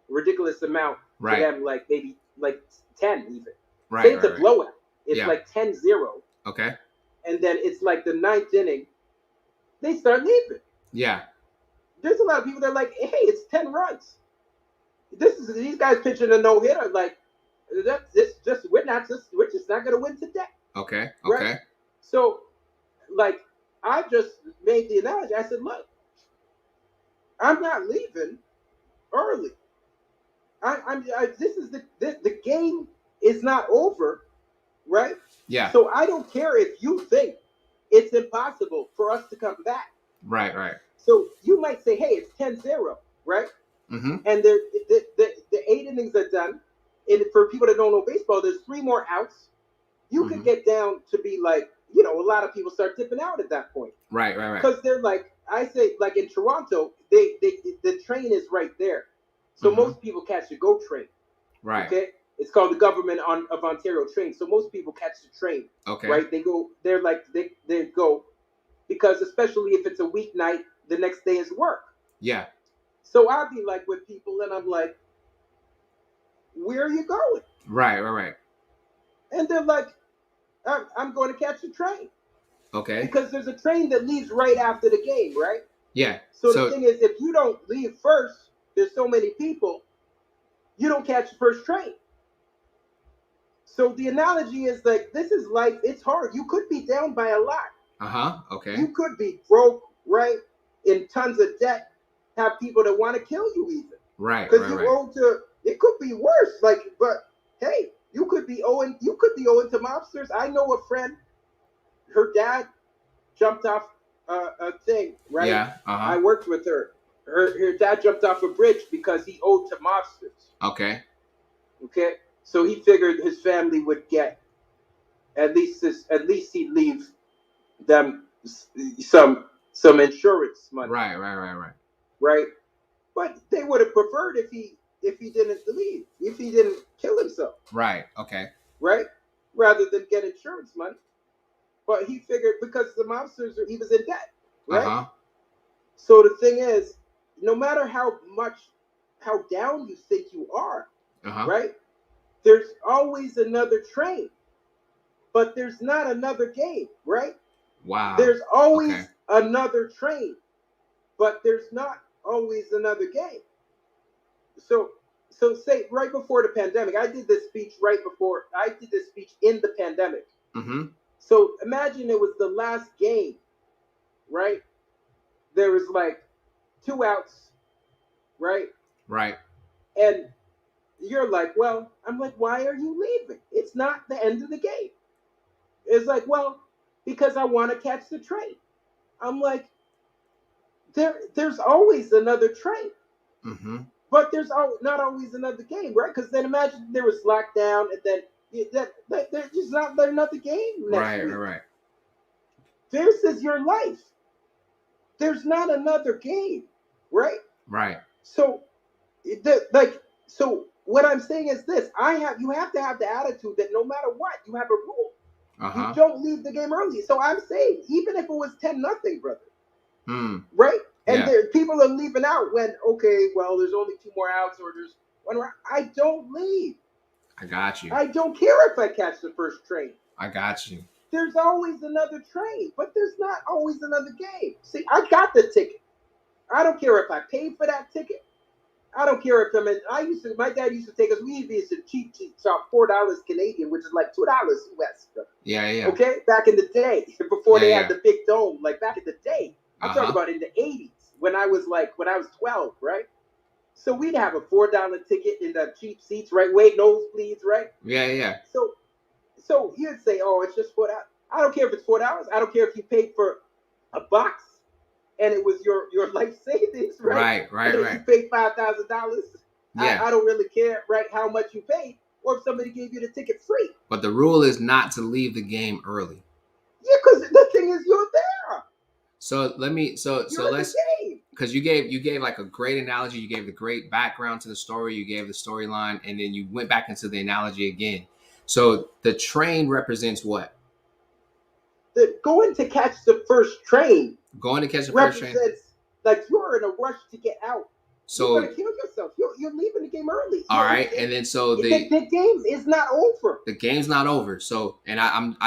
a ridiculous amount to them, like maybe like 10 even. Say it's a blowout. It's like 10-0. Okay. And then it's like the 9th inning, they start leaving. Yeah. There's a lot of people that are like, hey, it's 10 runs. These guys pitching a no-hitter. Like, we're just not gonna win today. Okay. Right? So, like, I just made the analogy. I said, look, I'm not leaving early. The game is not over right? Yeah. So I don't care if you think it's impossible for us to come back. Right. Right. So you might say, hey, it's 10-0, right? Mm-hmm. And the 8 innings are done. And for people that don't know baseball, there's 3 more outs. You could get down to be like, a lot of people start dipping out at that point. Right. Right. Right. Because they're like, I say, like in Toronto, the train is right there. So most people catch the GO train. Right. Okay? It's called the Government of Ontario train. So most people catch the train. Okay. Right? They go, because especially if it's a weeknight, the next day is work. Yeah. So I'll be like with people and I'm like, where are you going? Right. Right. Right. And they're like, I'm going to catch the train. Okay. Because there's a train that leaves right after the game, right? Yeah. So the thing is, if you don't leave first, there's so many people, you don't catch the first train. So the analogy is like, this is life. It's hard. You could be down by a lot. Okay. You could be broke, right? In tons of debt. Have people that want to kill you even. Right. Because you owe to. It could be worse. Like, but hey, you could be owing to mobsters. I know a friend. Her dad jumped off a thing, right? Yeah. I worked with her. Her dad jumped off a bridge because he owed to mobsters. Okay. Okay. So he figured his family would get at least he'd leave them some insurance money. Right. Right. But they would have preferred if he didn't leave, if he didn't kill himself. Right. Okay. Right. Rather than get insurance money. But he figured because the mobsters, he was in debt. Right. So the thing is, no matter how down you think you are, right? There's always another train, but there's not another game, right? Wow. There's always another train, but there's not always another game. So say right before the pandemic, I did this speech in the pandemic. So imagine it was the last game, right? There was like 2 outs, right? Right. And you're like, well, I'm like, why are you leaving? It's not the end of the game. It's like, well, because I want to catch the train. I'm like, there's always another train. But there's not always another game, right? Because then imagine there was lockdown and then there's just not another game next week. Right. This is your life. There's not another game, right? Right. So, what I'm saying is this: you have to have the attitude that no matter what, you have a rule. You don't leave the game early. So I'm saying, even if it was 10-0, brother, right? And people are leaving out when, okay, well, there's only 2 more outs or there's 1 more. I don't leave. I got you. I don't care if I catch the first train. I got you. There's always another train, but there's not always another game. See, I got the ticket. I don't care if I paid for that ticket. I don't care if my dad used to take us, we used to cheap shop $4 Canadian, which is like $2 US. Yeah. Okay? Back in the day, before they had the big dome, like back in the day. I'm talking about in the 80s, when I was 12, right? So we'd have a $4 ticket in the cheap seats, right? Wait, nosebleeds, right? Yeah. So you'd say, oh, it's just $4. I don't care if it's $4. I don't care if you paid for a box and it was your life savings, right? Right. You paid $5,000. Yeah. I don't really care, right, how much you paid, or if somebody gave you the ticket free. But the rule is not to leave the game early. Yeah, because the thing is, you're there. So let's, because you gave like a great analogy. You gave the great background to the story. You gave the storyline, and then you went back into the analogy again. So the train represents what? Going to catch the first train. Going to catch the first train. Like you're in a rush to get out. So you're gonna kill yourself. You're leaving the game early. All right, and then so the game is not over. The game's not over. So, and I'm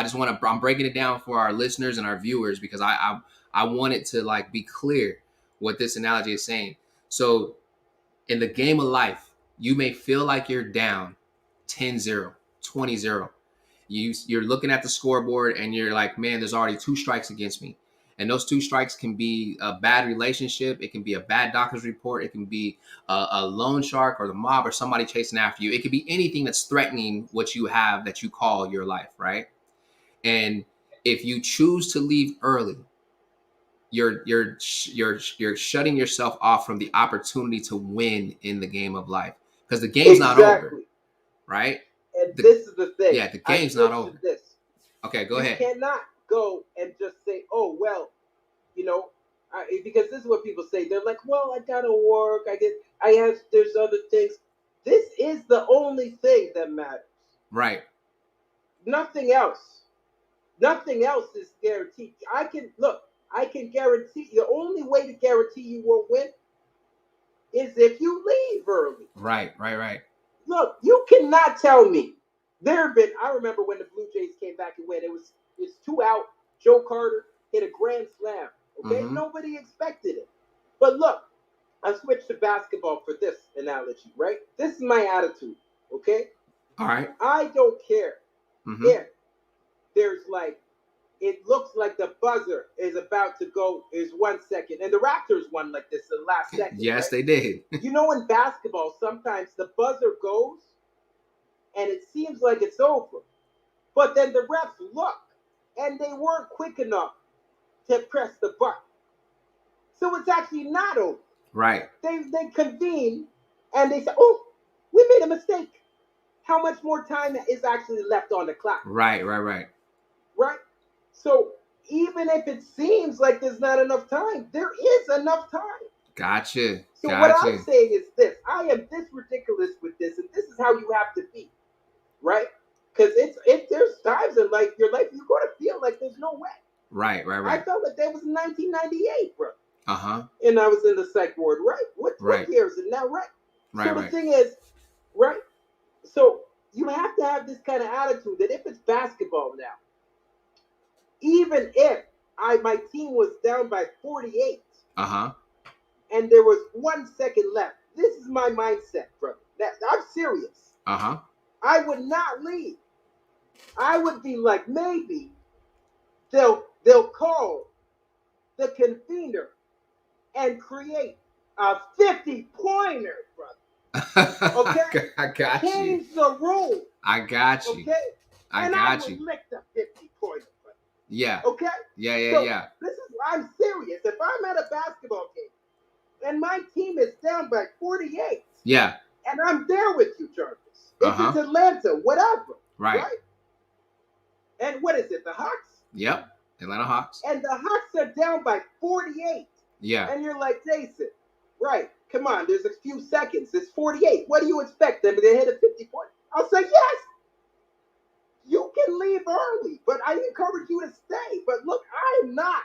breaking it down for our listeners and our viewers because I want it to like be clear what this analogy is saying. So, in the game of life, you may feel like you're down 10-0, 20-0. You're looking at the scoreboard and you're like, man, there's already 2 strikes against me. And those 2 strikes can be a bad relationship. It can be a bad doctor's report. It can be a loan shark or the mob or somebody chasing after you. It could be anything that's threatening what you have that you call your life, right? And if you choose to leave early, you're shutting yourself off from the opportunity to win in the game of life, because the game's not over, right? And this is the thing. Yeah, the game's not over. This. Okay, go you ahead. You cannot go and just say, "Oh well, you know," because this is what people say. They're like, "Well, I gotta work. There's other things." This is the only thing that matters. Right. Nothing else. Nothing else is guaranteed. I can guarantee, the only way to guarantee you won't win is if you leave early. Right. Look, you cannot tell me. I remember when the Blue Jays came back and went, it's 2 out. Joe Carter hit a grand slam. Okay, Nobody expected it. But look, I switched to basketball for this analogy, right? This is my attitude. Okay. All right. I don't care if there's like, it looks like the buzzer is about to go, is 1 second. And the Raptors won like this the last second. Yes, right? they did. You know, in basketball, sometimes the buzzer goes and it seems like it's over. But then the refs look and they weren't quick enough to press the button. So it's actually not over. Right. They convene and they say, "Oh, we made a mistake. How much more time is actually left on the clock?" Right. Right? So even if it seems like there's not enough time, there is enough time. Gotcha. So what I'm saying is this: I am this ridiculous with this, and this is how you have to be, right? Because there's times in your life you're gonna feel like there's no way. Right. I felt like that was in 1998, bro. And I was in the psych ward, right? What year is it now, right? So the thing is, right? So you have to have this kind of attitude that if it's basketball now, even if my team was down by 48, and there was 1 second left, this is my mindset, bro. I'm serious. I would not leave. I would be like, maybe they'll call the convener and create a 50-pointer, brother. Okay? I got you. Change the rule. I got you. Okay? I would lick the 50-pointer, brother. Yeah. Okay? Yeah. This is, I'm serious. If I'm at a basketball game and my team is down by 48, yeah, and I'm there with you, Jarvis. It's Atlanta, whatever. Right. And what is it, the Hawks? Yep. Atlanta Hawks. And the Hawks are down by 48. Yeah. And you're like, Jason, right, come on, there's a few seconds. It's 48. What do you expect them to hit a 50-point? I'll say, yes, you can leave early, but I encourage you to stay. But look, I'm not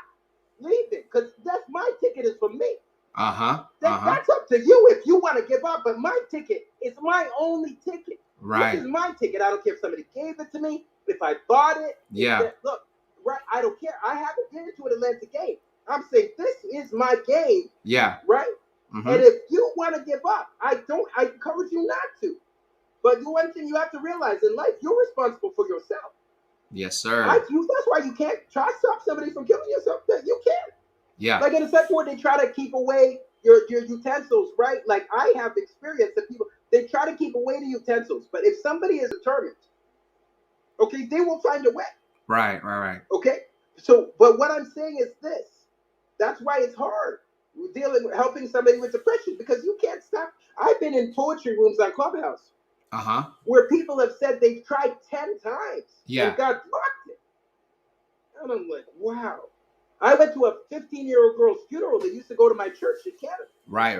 leaving because that's my ticket is for me. That's up to you if you want to give up, but my ticket is my only ticket. Right. This is my ticket. I don't care if somebody gave it to me, if I bought it. Yeah. Look, right, I don't care. I haven't been to an Atlanta game. I'm saying this is my game. Yeah. Right? And if you want to give up, I encourage you not to. But the one thing you have to realize in life, you're responsible for yourself. Yes, sir. That's why you can't try to stop somebody from killing yourself. You can't. Yeah. Like in a sex ward, they try to keep away your utensils, right? Like I have experience that people, they try to keep away the utensils. But if somebody is determined, okay, they will find a way. Right. Okay? So, but what I'm saying is this. That's why it's hard helping somebody with depression, because you can't stop. I've been in poetry rooms on Clubhouse where people have said they've tried 10 times and got blocked it. And I'm like, wow. I went to a 15-year-old girl's funeral that used to go to my church in Canada. Right.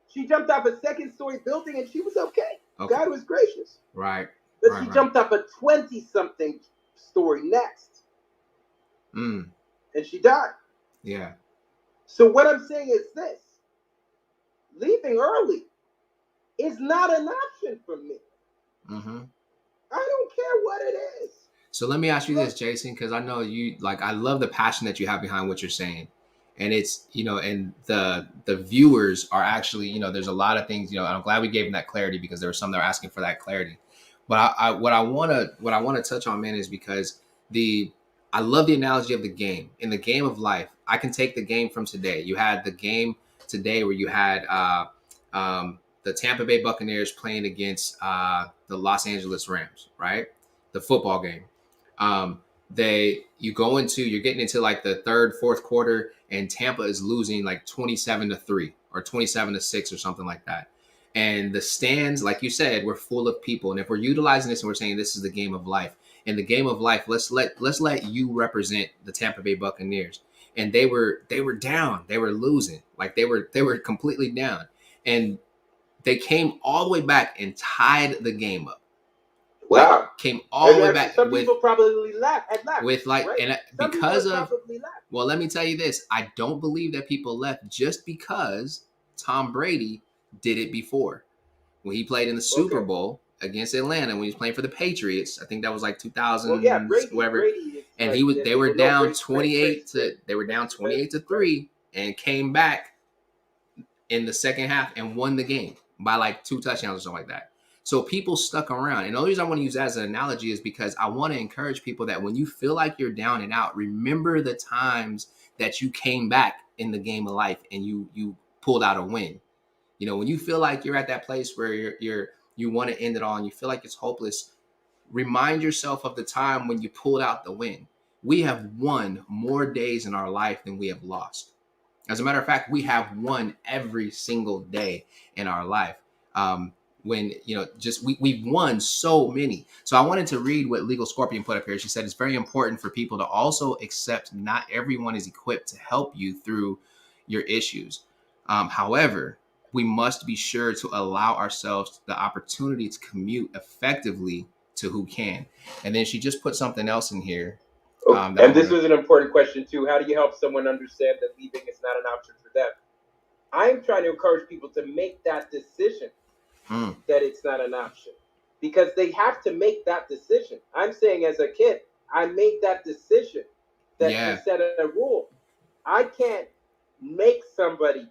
She jumped off a second-story building and she was okay. God was gracious. Right. But she jumped off a 20-something story next. And she died. Yeah. So what I'm saying is this. Leaving early is not an option for me. I don't care what it is. So let me ask you this, Jason, because I know you, like, I love the passion that you have behind what you're saying. And it's, and the viewers are actually, there's a lot of things, and I'm glad we gave them that clarity, because there were some that were asking for that clarity. But what I want to touch on, man, is because I love the analogy of the game. In the game of life, I can take the game from today. You had the game today where you had the Tampa Bay Buccaneers playing against the Los Angeles Rams, right? The football game. Um, you're getting into like the third, fourth quarter, and Tampa is losing like 27-3 or 27-6 or something like that. And the stands, like you said, were full of people. And if we're utilizing this and we're saying this is the game of life, in the game of life, let's let you represent the Tampa Bay Buccaneers. And they were down, they were losing, like they were completely down, and they came all the way back and tied the game up. Like, Wow. came all the way back. Some people probably laughed. With like, right? and Some because people of, probably laughed. well, let me tell you this: I don't believe that people left just because Tom Brady did it before when he played in the Super Bowl against Atlanta when he was playing for the Patriots. I think that was like 2000, whatever. Brady and they were down 28 to 3 and came back in the second half and won the game by like 2 touchdowns or something like that. So people stuck around. And the only reason I want to use that as an analogy is because I want to encourage people that when you feel like you're down and out, remember the times that you came back in the game of life and you pulled out a win. You know, when you feel like you're at that place where you want to end it all and you feel like it's hopeless, remind yourself of the time when you pulled out the win. We have won more days in our life than we have lost. As a matter of fact, we have won every single day in our life. When, you know, just we've won so many. So I wanted to read what Legal Scorpion put up here. She said it's very important for people to also accept not everyone is equipped to help you through your issues. However, we must be sure to allow ourselves the opportunity to commute effectively to who can. And then she just put something else in here. And this was an important question too. How do you help someone understand that leaving is not an option for them? I'm trying to encourage people to make that decision that it's not an option, because they have to make that decision. I'm saying as a kid, I made that decision that we set a rule. I can't make somebody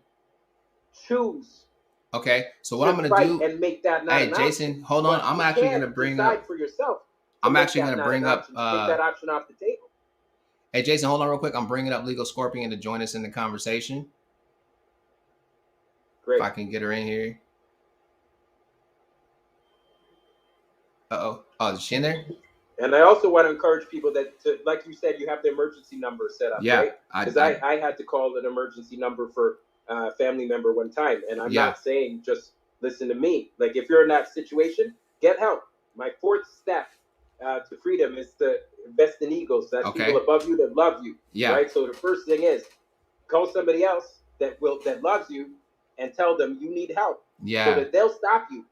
choose. Okay, so what I'm going to do and make that not an Jason, option. hold on. I'm actually going to bring up for yourself. I'm actually going to bring up take that option off the table. Hey Jason, hold on real quick. I'm bringing up Legal Scorpion to join us in the conversation. Great. If I can get her in here. Oh, is she in there? And I also want to encourage people that, like you said, you have the emergency number set up, right? Because I had to call an emergency number for a family member one time. And I'm not saying just listen to me. Like, if you're in that situation, get help. My fourth step to freedom is to invest in eagles. That's people above you that love you. Yeah. Right? So the first thing is call somebody else that loves you and tell them you need help. Yeah. So that they'll stop you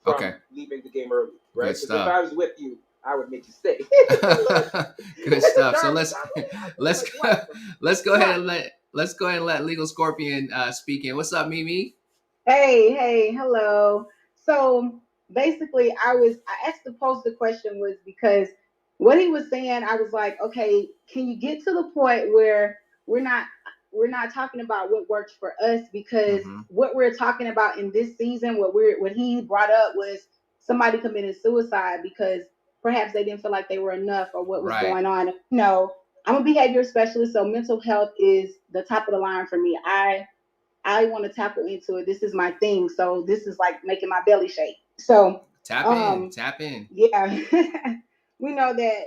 from leaving the game early. Right? Because if I was with you, I would make you stay. Good stuff. So let's go ahead and let Legal Scorpion speak in. What's up, Mimi? Hey, hello. So basically, I asked to pose the question was because what he was saying, I was like, okay, can you get to the point where we're not talking about what works for us, because what we're talking about in this season, what he brought up was somebody committed suicide because perhaps they didn't feel like they were enough or what was going on. No, I'm a behavior specialist, so mental health is the top of the line for me. I want to tackle into it. This is my thing. So this is like making my belly shake. So tap in. Yeah. We know that,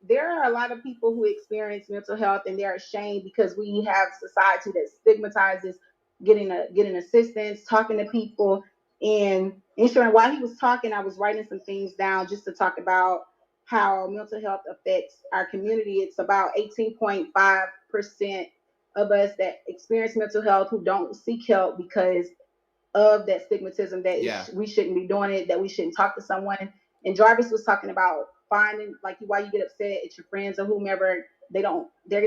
there are a lot of people who experience mental health and they're ashamed because we have society that stigmatizes getting assistance, talking to people, and ensuring. While he was talking, I was writing some things down just to talk about how mental health affects our community. It's about 18.5% of us that experience mental health who don't seek help because of that stigmatism that we shouldn't be doing it, that we shouldn't talk to someone. And Jarvis was talking about finding, like, why you get upset at your friends or whomever, they're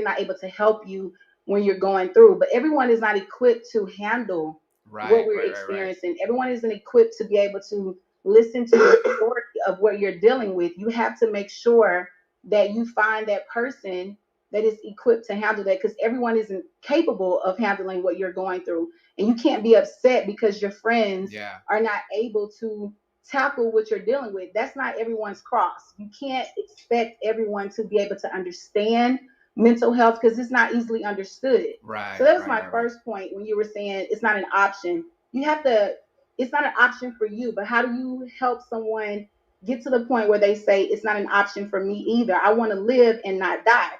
not able to help you when you're going through. But everyone is not equipped to handle what we're experiencing. Everyone isn't equipped to be able to listen to the story of what you're dealing with. You have to make sure that you find that person that is equipped to handle that, because everyone isn't capable of handling what you're going through. And you can't be upset because your friends are not able to tackle what you're dealing with. That's not everyone's cross. You can't expect everyone to be able to understand mental health because it's not easily understood. Right. So that was right, my right, right. first point when you were saying it's not an option. You have to, it's not an option for you, but how do you help someone get to the point where they say it's not an option for me either? I want to live and not die.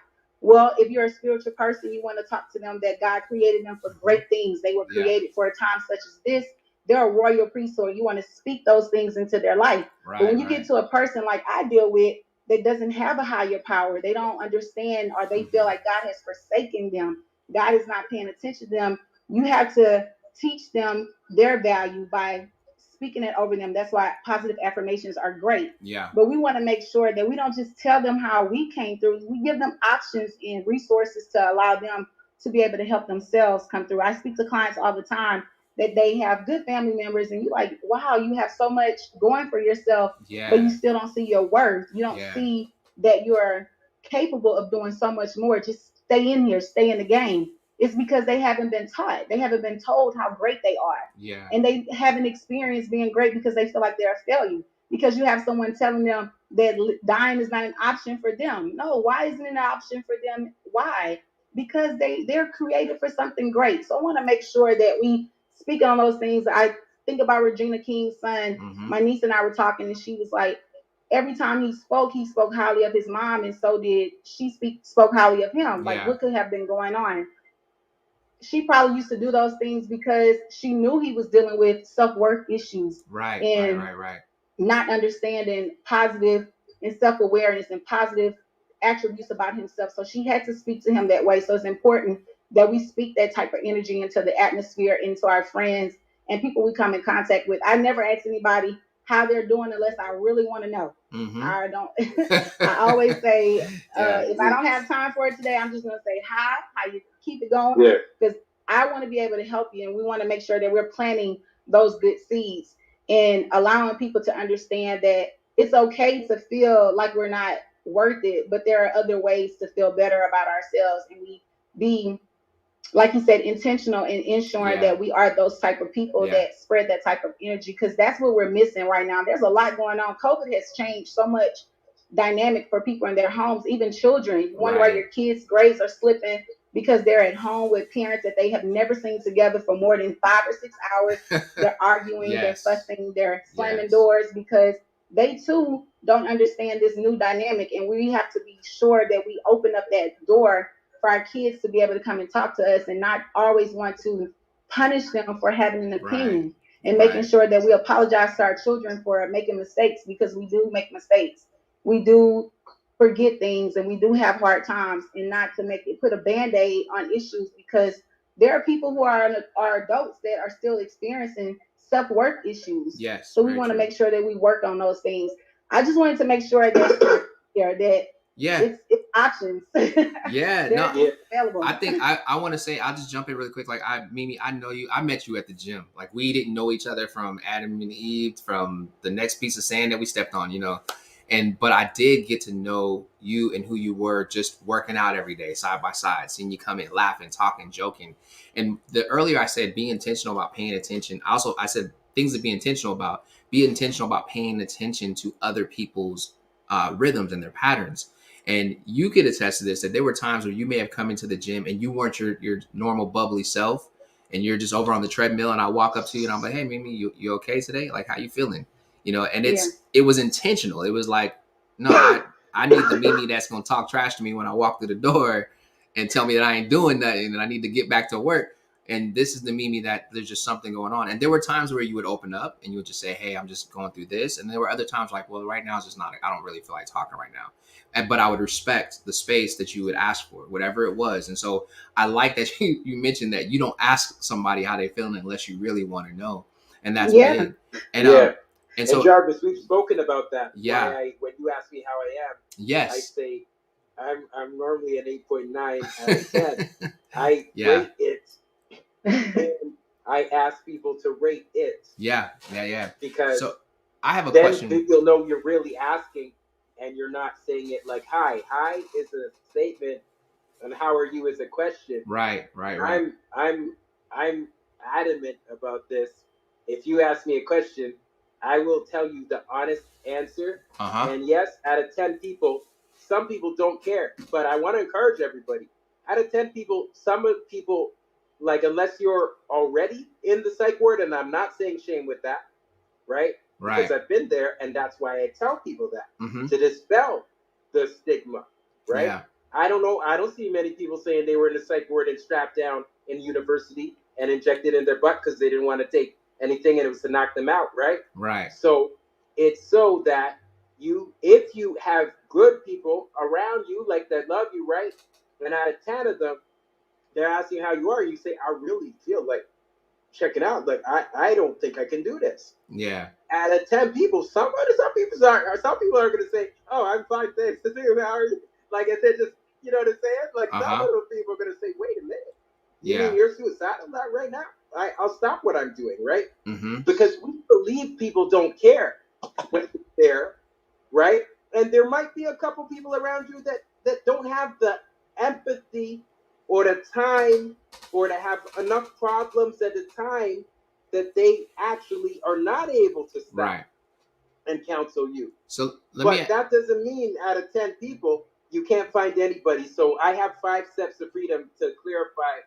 Well, if you're a spiritual person, you want to talk to them that God created them for great things. They were Yeah. created for a time such as this. They're a royal priesthood. You want to speak those things into their life. Right. But when you right. get to a person like I deal with that doesn't have a higher power, they don't understand or they feel like God has forsaken them. God is not paying attention to them. You have to teach them their value by speaking it over them. That's why positive affirmations are great. Yeah. But we want to make sure that we don't just tell them how we came through. We give them options and resources to allow them to be able to help themselves come through. I speak to clients all the time that they have good family members, and you're like, wow, you have so much going for yourself, Yeah. but you still don't see your worth. You don't Yeah. see that you're capable of doing so much more. Just stay in here, stay in the game. It's because they haven't been taught. They haven't been told how great they are. Yeah. And they haven't experienced being great because they feel like they're a failure. Because you have someone telling them that dying is not an option for them. No, why isn't it an option for them? Why? Because they're created for something great. So I want to make sure that we speak on those things. I think about Regina King's son. Mhm. My niece and I were talking, and she was like, every time he spoke highly of his mom, and so did she spoke highly of him. Like, Yeah. what could have been going on? She probably used to do those things because she knew he was dealing with self-worth issues Right. Right. and Right. Right. not understanding positive and self-awareness and positive attributes about himself. So she had to speak to him that way. So it's important that we speak that type of energy into the atmosphere, into our friends and people we come in contact with. I never ask anybody how they're doing unless I really want to know. Mhm. I don't. I always say, Yeah. if I don't have time for it today, I'm just gonna say hi, how you keep it going, Yeah. because I want to be able to help you, and we want to make sure that we're planting those good seeds and allowing people to understand that it's okay to feel like we're not worth it, but there are other ways to feel better about ourselves, and we be, like you said, intentional in ensuring Yeah. that we are those type of people Yeah. that spread that type of energy, because that's what we're missing right now. There's a lot going on. COVID has changed so much dynamic for people in their homes, even children. You wonder why Right. your kids' grades are slipping because they're at home with parents that they have never seen together for more than 5 or 6 hours. They're arguing, they're Yes. fussing, they're slamming Yes. doors because they too don't understand this new dynamic. And we have to be sure that we open up that door for our kids to be able to come and talk to us and not always want to punish them for having an Right. opinion, and making Right. sure that we apologize to our children for making mistakes, because we do make mistakes. We do forget things and we do have hard times, and not to make it put a band-aid on issues, because there are people who are adults that are still experiencing self-worth issues. Yes. So we Very want to true. make sure that we work on those things. I just wanted to make sure that there that Yeah. it's options. Yeah. They're No. Yeah. available. I think I want to say, I'll just jump in really quick. Like, Mimi, I know you. I met you at the gym. Like, we didn't know each other from Adam and Eve, from the next piece of sand that we stepped on, but I did get to know you and who you were just working out every day, side by side, seeing you come in, laughing, talking, joking. And the earlier I said, be intentional about paying attention. Also, I said things to be intentional about. Be intentional about paying attention to other people's rhythms and their patterns. And you could attest to this, that there were times where you may have come into the gym and you weren't your normal bubbly self, and you're just over on the treadmill, and I walk up to you and I'm like, hey, Mimi, you okay today? Like, how you feeling? And Yeah. it was intentional. It was like, no, I need the Mimi that's gonna talk trash to me when I walk through the door and tell me that I ain't doing nothing and I need to get back to work. And this is the Mimi that there's just something going on. And there were times where you would open up and you would just say, hey, I'm just going through this. And there were other times like, well, right now it's just not, I don't really feel like talking right now. But I would respect the space that you would ask for, whatever it was. And so I like that you mentioned that you don't ask somebody how they're feeling unless you really want to know. And that's Yeah. big. And Yeah. and And so Jarvis, we've spoken about that. Yeah. Why when you ask me how I am, I yes. say I'm normally an 8.9 out of 10. I Yeah. rate it, and I ask people to rate it Yeah. because So I have a then question. you'll know you're really asking, and you're not saying it like hi. Hi is a statement, and how are you is a question. Right. I'm adamant about this. If you ask me a question, I will tell you the honest answer. Uh-huh. And yes, out of 10 people, some people don't care. But I want to encourage everybody. Out of 10 people, some of people, like, unless you're already in the psych ward, and I'm not saying shame with that, right? Right. Because I've been there, and that's why I tell people that, Mm-hmm. to dispel the stigma, right? Yeah. I don't know. I don't see many people saying they were in the psych ward and strapped down in university and injected in their butt because they didn't want to take anything and it was to knock them out, right? Right. So it's so that if you have good people around you, like that love you, right? And out of 10 of them, they're asking how you are. You say, I really feel like checking out. Like, I don't think I can do this. Yeah. Out of 10 people, some people are going to say, oh, I'm fine, thanks. How are you? Like, if they're just, you know what I'm saying? Like, some of those people are going to say, wait a minute. You mean you're suicidal right now? I'll stop what I'm doing, right? Mm-hmm. Because we believe people don't care when they're there, right? And there might be a couple people around you that don't have the empathy or the time or to have enough problems at the time that they actually are not able to stop and counsel you. So that doesn't mean out of 10 people you can't find anybody. So I have 5 steps of freedom to clarify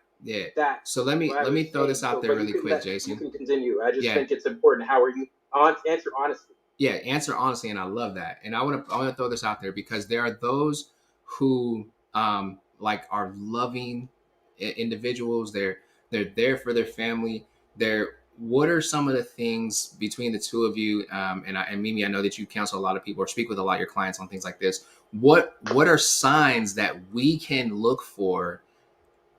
that. So let me throw this out there really quick, Jason. You can continue. I just think it's important. How are you? Answer honestly. Yeah, answer honestly, and I love that. And I want to throw this out there because there are those who like are loving individuals. They're there for their family. What are some of the things between the two of you? And Mimi, I know that you counsel a lot of people or speak with a lot of your clients on things like this. What are signs that we can look for?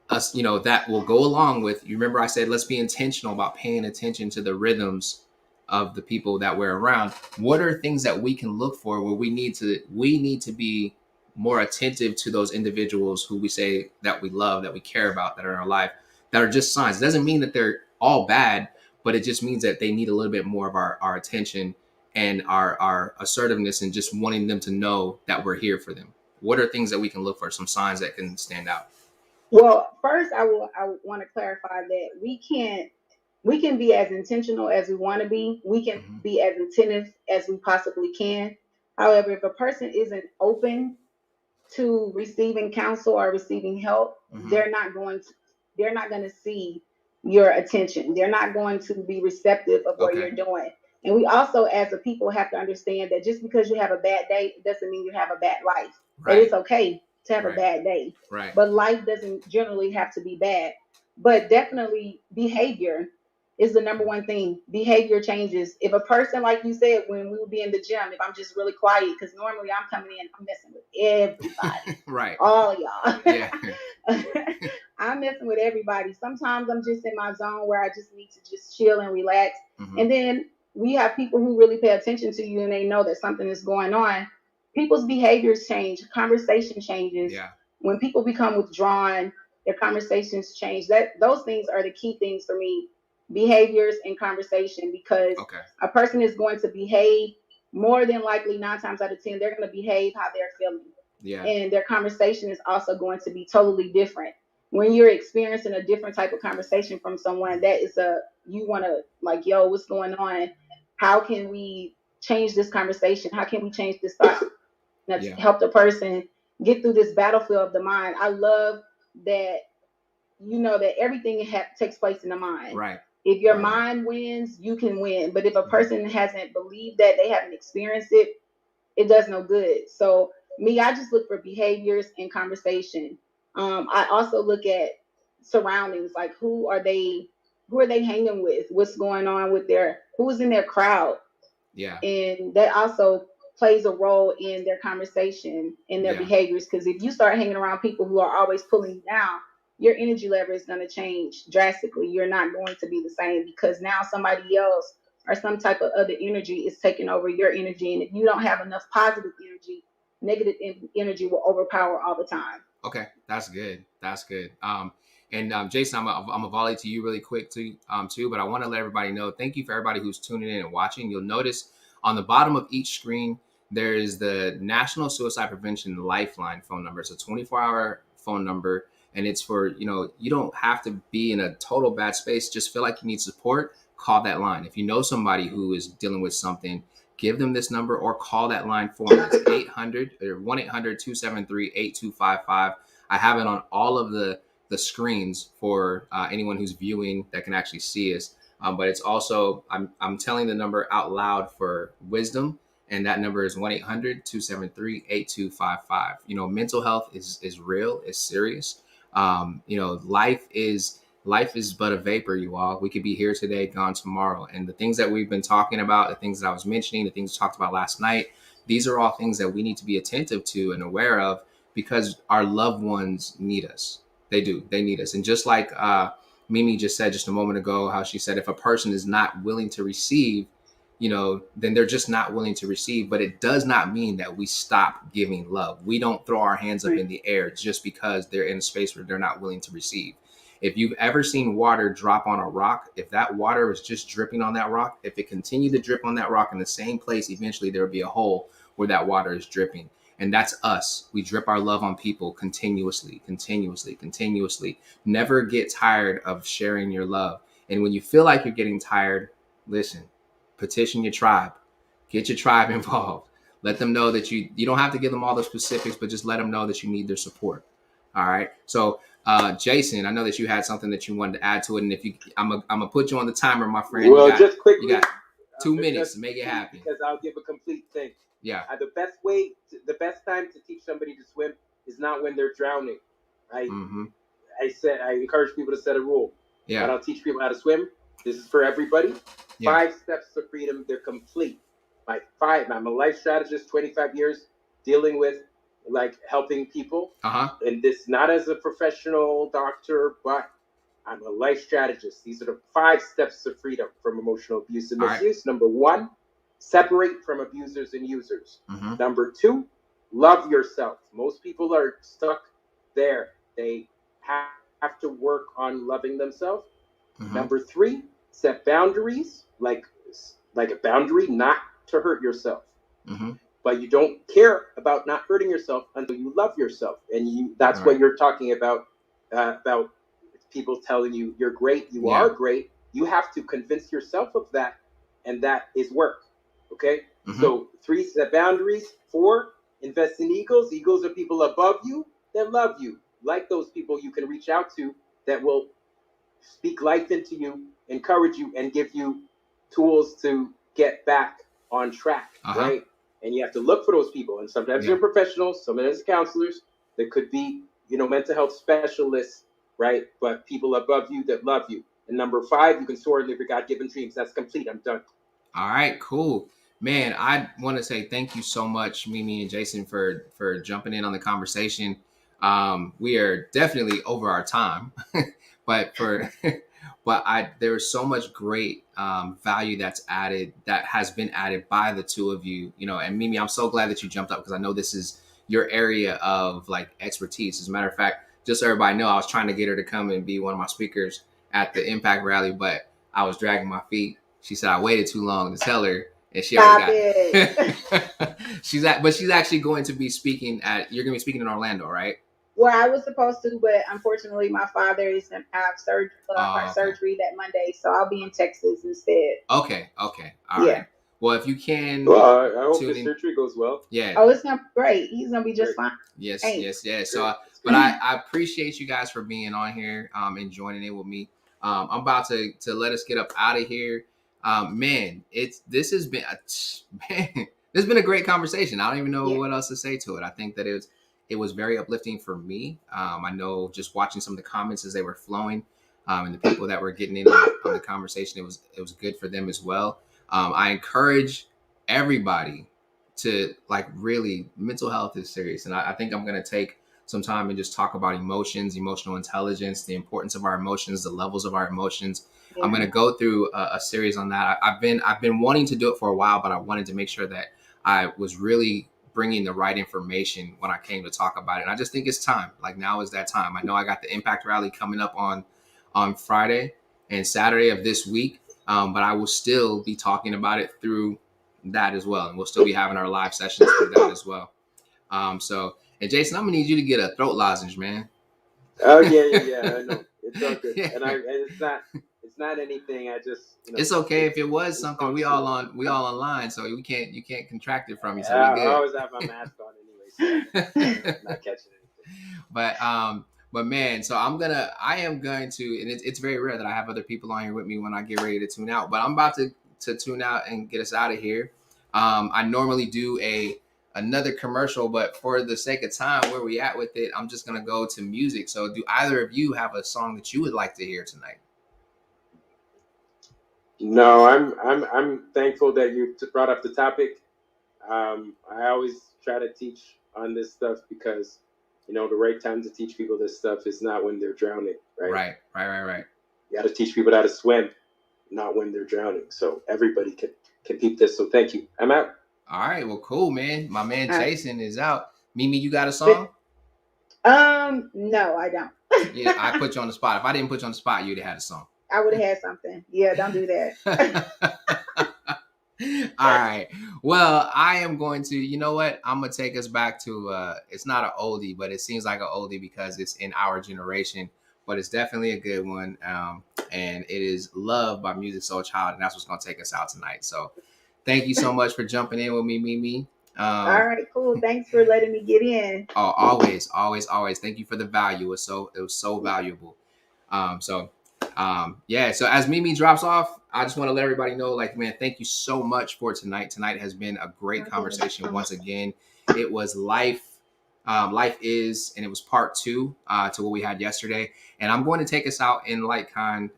Us, that will go along with. You remember I said let's be intentional about paying attention to the rhythms of the people that we're around. What are things that we can look for where we need to be more attentive to those individuals who we say that we love, that we care about, that are in our life, that are just signs. It doesn't mean that they're all bad, but it just means that they need a little bit more of our attention and our assertiveness and just wanting them to know that we're here for them. What are things that we can look for, some signs that can stand out? Well, first I want to clarify that we can be as intentional as we want to be. We can be as attentive as we possibly can. However, if a person isn't open to receiving counsel or receiving help, they're not going to see your attention. They're not going to be receptive of what you're doing. And we also, as a people, have to understand that just because you have a bad day, it doesn't mean you have a bad life. That it's okay to have a bad day. Right. But life doesn't generally have to be bad. But definitely behavior is the number one thing. Behavior changes. If a person, like you said, when we would be in the gym, if I'm just really quiet, because normally I'm coming in, I'm messing with everybody. Right. All of y'all. Yeah. I'm messing with everybody. Sometimes I'm just in my zone where I just need to just chill and relax. And then we have people who really pay attention to you and they know that something is going on. People's behaviors change. Conversation changes. Yeah. When people become withdrawn, their conversations change. Those things are the key things for me. Behaviors and conversation, because a person is going to behave more than likely 9 times out of 10, they're going to behave how they're feeling. Yeah. And their conversation is also going to be totally different. When you're experiencing a different type of conversation from someone, that is you want to like, yo, what's going on? How can we change this conversation? How can we change this thought? That's help the person get through this battlefield of the mind. I love that, that everything takes place in the mind. Right. If your mind wins, you can win. But if a person hasn't believed that, they haven't experienced it, it does no good. So I just look for behaviors and conversation. I also look at surroundings, like who are they hanging with? What's going on with who's in their crowd? Yeah. And that also plays a role in their conversation and their behaviors. Because if you start hanging around people who are always pulling you down, your energy level is going to change drastically. You're not going to be the same because now somebody else or some type of other energy is taking over your energy. And if you don't have enough positive energy, negative energy will overpower all the time. Okay, that's good. That's good. Jason, I'm a volley to you really quick too. But I want to let everybody know. Thank you for everybody who's tuning in and watching. You'll notice on the bottom of each screen there is the National Suicide Prevention Lifeline phone number. It's a 24-hour phone number, and it's for you don't have to be in a total bad space. Just feel like you need support. call that line. If you know somebody who is dealing with something, give them this number or call that line for them. It's 800 or 1-800-273-8255. I have it on all of the screens for anyone who's viewing that can actually see us. But it's also, I'm telling the number out loud for wisdom, and that number is 1-800-273-8255. You know, mental health is real, it's serious. You know, life is but a vapor, you all. We could be here today, gone tomorrow. And the things that we've been talking about, the things that I was mentioning, the things we talked about last night, these are all things that we need to be attentive to and aware of, because our loved ones need us. They do. They need us. And just like Mimi just said just a moment ago, how she said if a person is not willing to receive, you know, then they're just not willing to receive. But it does not mean that we stop giving love. We don't throw our hands up in the air just because they're in a space where they're not willing to receive. If you've ever seen water drop on a rock, if that water is just dripping on that rock, if it continued to drip on that rock in the same place, eventually there will be a hole where that water is dripping. And that's us. We drip our love on people continuously, continuously, continuously. Never get tired of sharing your love. And when you feel like you're getting tired, listen, petition your tribe. Get your tribe involved. Let them know that you don't have to give them all the specifics, but just let them know that you need their support. All right. So Jason, I know that you had something that you wanted to add to it, and if you, I'm gonna put you on the timer, my friend. Well, just quickly, you got 2 minutes to make it happen. Because I'll give a complete thing. Yeah. The best time to teach somebody to swim is not when they're drowning. I encourage people to set a rule. Yeah. But I'll teach people how to swim. This is for everybody. Yeah. 5 steps to freedom. They're complete. I'm a life strategist, 25 years dealing with helping people. And this not as a professional doctor, but I'm a life strategist. These are the 5 steps to freedom from emotional abuse and misuse. Right. Number 1, separate from abusers and users. Number 2, love yourself. Most people are stuck there. They have to work on loving themselves. Number 3, set boundaries, like a boundary not to hurt yourself. But you don't care about not hurting yourself until you love yourself. And that's what you're talking about people telling you you're great. You are great. You have to convince yourself of that. And that is work. Okay. So 3, set boundaries. 4, invest in eagles. Eagles are people above you that love you. Like those people you can reach out to that will speak life into you, encourage you, and give you tools to get back on track. Right. And you have to look for those people. And sometimes they're professionals, sometimes counselors. There could be, mental health specialists, right? But people above you that love you. And number 5, you can soar and live your God-given dreams. That's complete. I'm done. All right, cool. Man, I want to say thank you so much, Mimi and Jason, for jumping in on the conversation. We are definitely over our time, but there was so much great value that has been added by the two of you, and Mimi, I'm so glad that you jumped up because I know this is your area of expertise. As a matter of fact, just so everybody know, I was trying to get her to come and be one of my speakers at the Impact Rally, but I was dragging my feet. She said I waited too long to tell her, and she already got she's actually going to be speaking you're going to be speaking in Orlando, right? Well, I was supposed to, but unfortunately, my father is going to have surgery that Monday, so I'll be in Texas instead. Okay. All right. Well, if you can... Well, I hope the surgery goes well. Yeah. Oh, it's going to be great. He's going to be just fine. Yes. So, but I appreciate you guys for being on here and joining in with me. I'm about to let us get up out of here. Man, this has been a great conversation. I don't even know what else to say to it. I think that it was very uplifting for me. I know just watching some of the comments as they were flowing, and the people that were getting in on the conversation, it was good for them as well. I encourage everybody to really, mental health is serious, and I think I'm going to take some time and just talk about emotions, emotional intelligence, the importance of our emotions, the levels of our emotions. Yeah. I'm going to go through a series on that. I've been wanting to do it for a while, but I wanted to make sure that I was really bringing the right information when I came to talk about it. And I just think it's time. Now is that time. I know I got the Impact Rally coming up on Friday and Saturday of this week, but I will still be talking about it through that as well. And we'll still be having our live sessions through that as well. And Jason, I'm gonna need you to get a throat lozenge, man. Oh yeah, I know. It's all good. Yeah. And it's It's not anything. I just, It's okay if it was it's something. We all functional. online, so you can't contract it from you. So Yeah, we I good. always have my mask on anyway, so I'm not catching anything. But man, so I am going to, and it's very rare that I have other people on here with me when I get ready to tune out. But I'm about to tune out and get us out of here. I normally do another commercial, but for the sake of time, where we at with it, I'm just gonna go to music. So, do either of you have a song that you would like to hear tonight? No, I'm thankful that you brought up the topic. I always try to teach on this stuff because, the right time to teach people this stuff is not when they're drowning, right? Right. You got to teach people how to swim, not when they're drowning. So everybody can peep this. So thank you. I'm out. All right, well, cool, man. My man Jason is out. Mimi, you got a But, song? no, I don't. Yeah, I put you on the spot. If I didn't put you on the spot, you'd have had a song. I would have had something. Yeah, don't do that. All right. Well, I am going to, you know what? I'm going to take us back to, it's not an oldie, but it seems like an oldie because it's in our generation, but it's definitely a good one. And it is Love by Music Soul Child. And that's what's going to take us out tonight. So thank you so much for jumping in with me, Mimi. All right, cool. Thanks for letting me get in. Oh, always. Thank you for the value. It was so valuable. Yeah. So as Mimi drops off, I just want to let everybody know, like, man, thank you so much for tonight. Tonight has been a great conversation once again. It was life. Life is, and it was part 2 to what we had yesterday. And I'm going to take us out in like I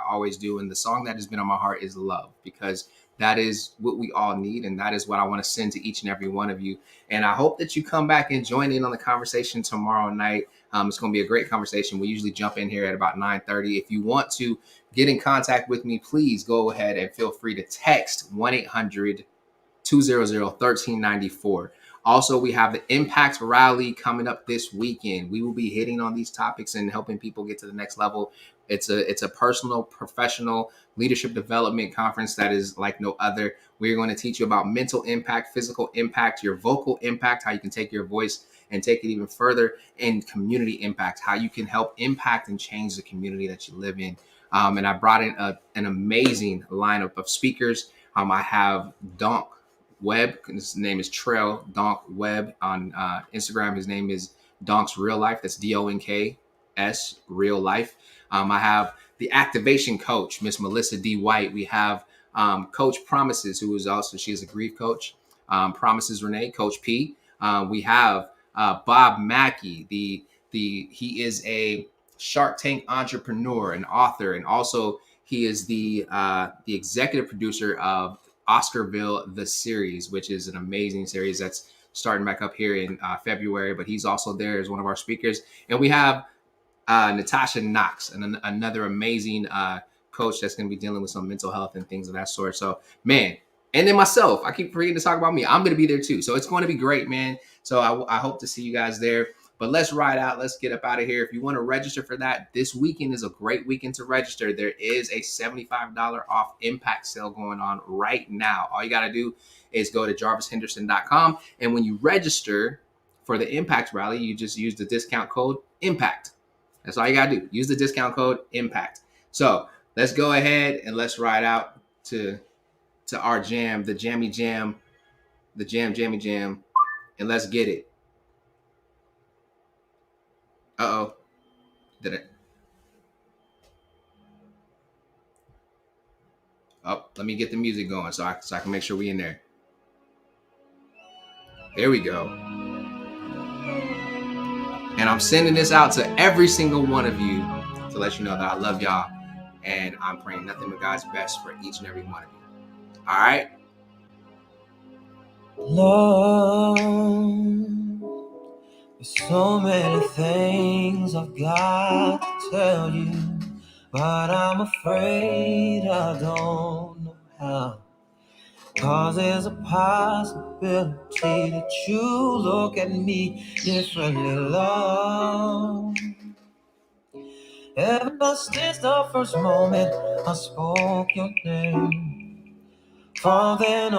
always do. And the song that has been on my heart is Love, because that is what we all need. And that is what I want to send to each and every one of you. And I hope that you come back and join in on the conversation tomorrow night. It's going to be a great conversation. We usually jump in here at about 9:30. If you want to get in contact with me, please go ahead and feel free to text 1-800-200-1394. Also, we have the Impact Rally coming up this weekend. We will be hitting on these topics and helping people get to the next level. It's a personal, professional leadership development conference that is like no other. We're going to teach you about mental impact, physical impact, your vocal impact, how you can take your voice and take it even further, and community impact, how you can help impact and change the community that you live in. And I brought in an amazing lineup of speakers. I have Donk Webb. His name is Trail Donk Webb on Instagram. His name is Donk's Real Life. That's DONKS Real Life. I have the activation coach, Miss Melissa D. White. We have Coach Promises, who is also, she is a grief coach. Promises Renee, Coach P. We have Bob Mackey. He is a Shark Tank entrepreneur and author, and also he is the executive producer of Oscarville the series, which is an amazing series that's starting back up here in February. But he's also there as one of our speakers, and we have Natasha Knox, and another amazing coach that's going to be dealing with some mental health and things of that sort. So, man, and then myself, I keep forgetting to talk about me. I'm going to be there too. So it's going to be great, man. So I hope to see you guys there. But let's ride out. Let's get up out of here. If you want to register for that, this weekend is a great weekend to register. There is a $75 off impact sale going on right now. All you got to do is go to jarvishenderson.com. And when you register for the impact rally, you just use the discount code IMPACT. That's all you got to do. Use the discount code IMPACT. So let's go ahead and let's ride out to our jam, the jammy jam, the jammy jam, and let's get it. Uh-oh. Did it? Oh, let me get the music going so I can make sure we in there. There we go. And I'm sending this out to every single one of you to let you know that I love y'all, and I'm praying nothing but God's best for each and every one of you. All right? Love, there's so many things I've got to tell you, but I'm afraid I don't know how. 'Cause there's a possibility that you look at me differently, love. Ever since the first moment I spoke your name, from then on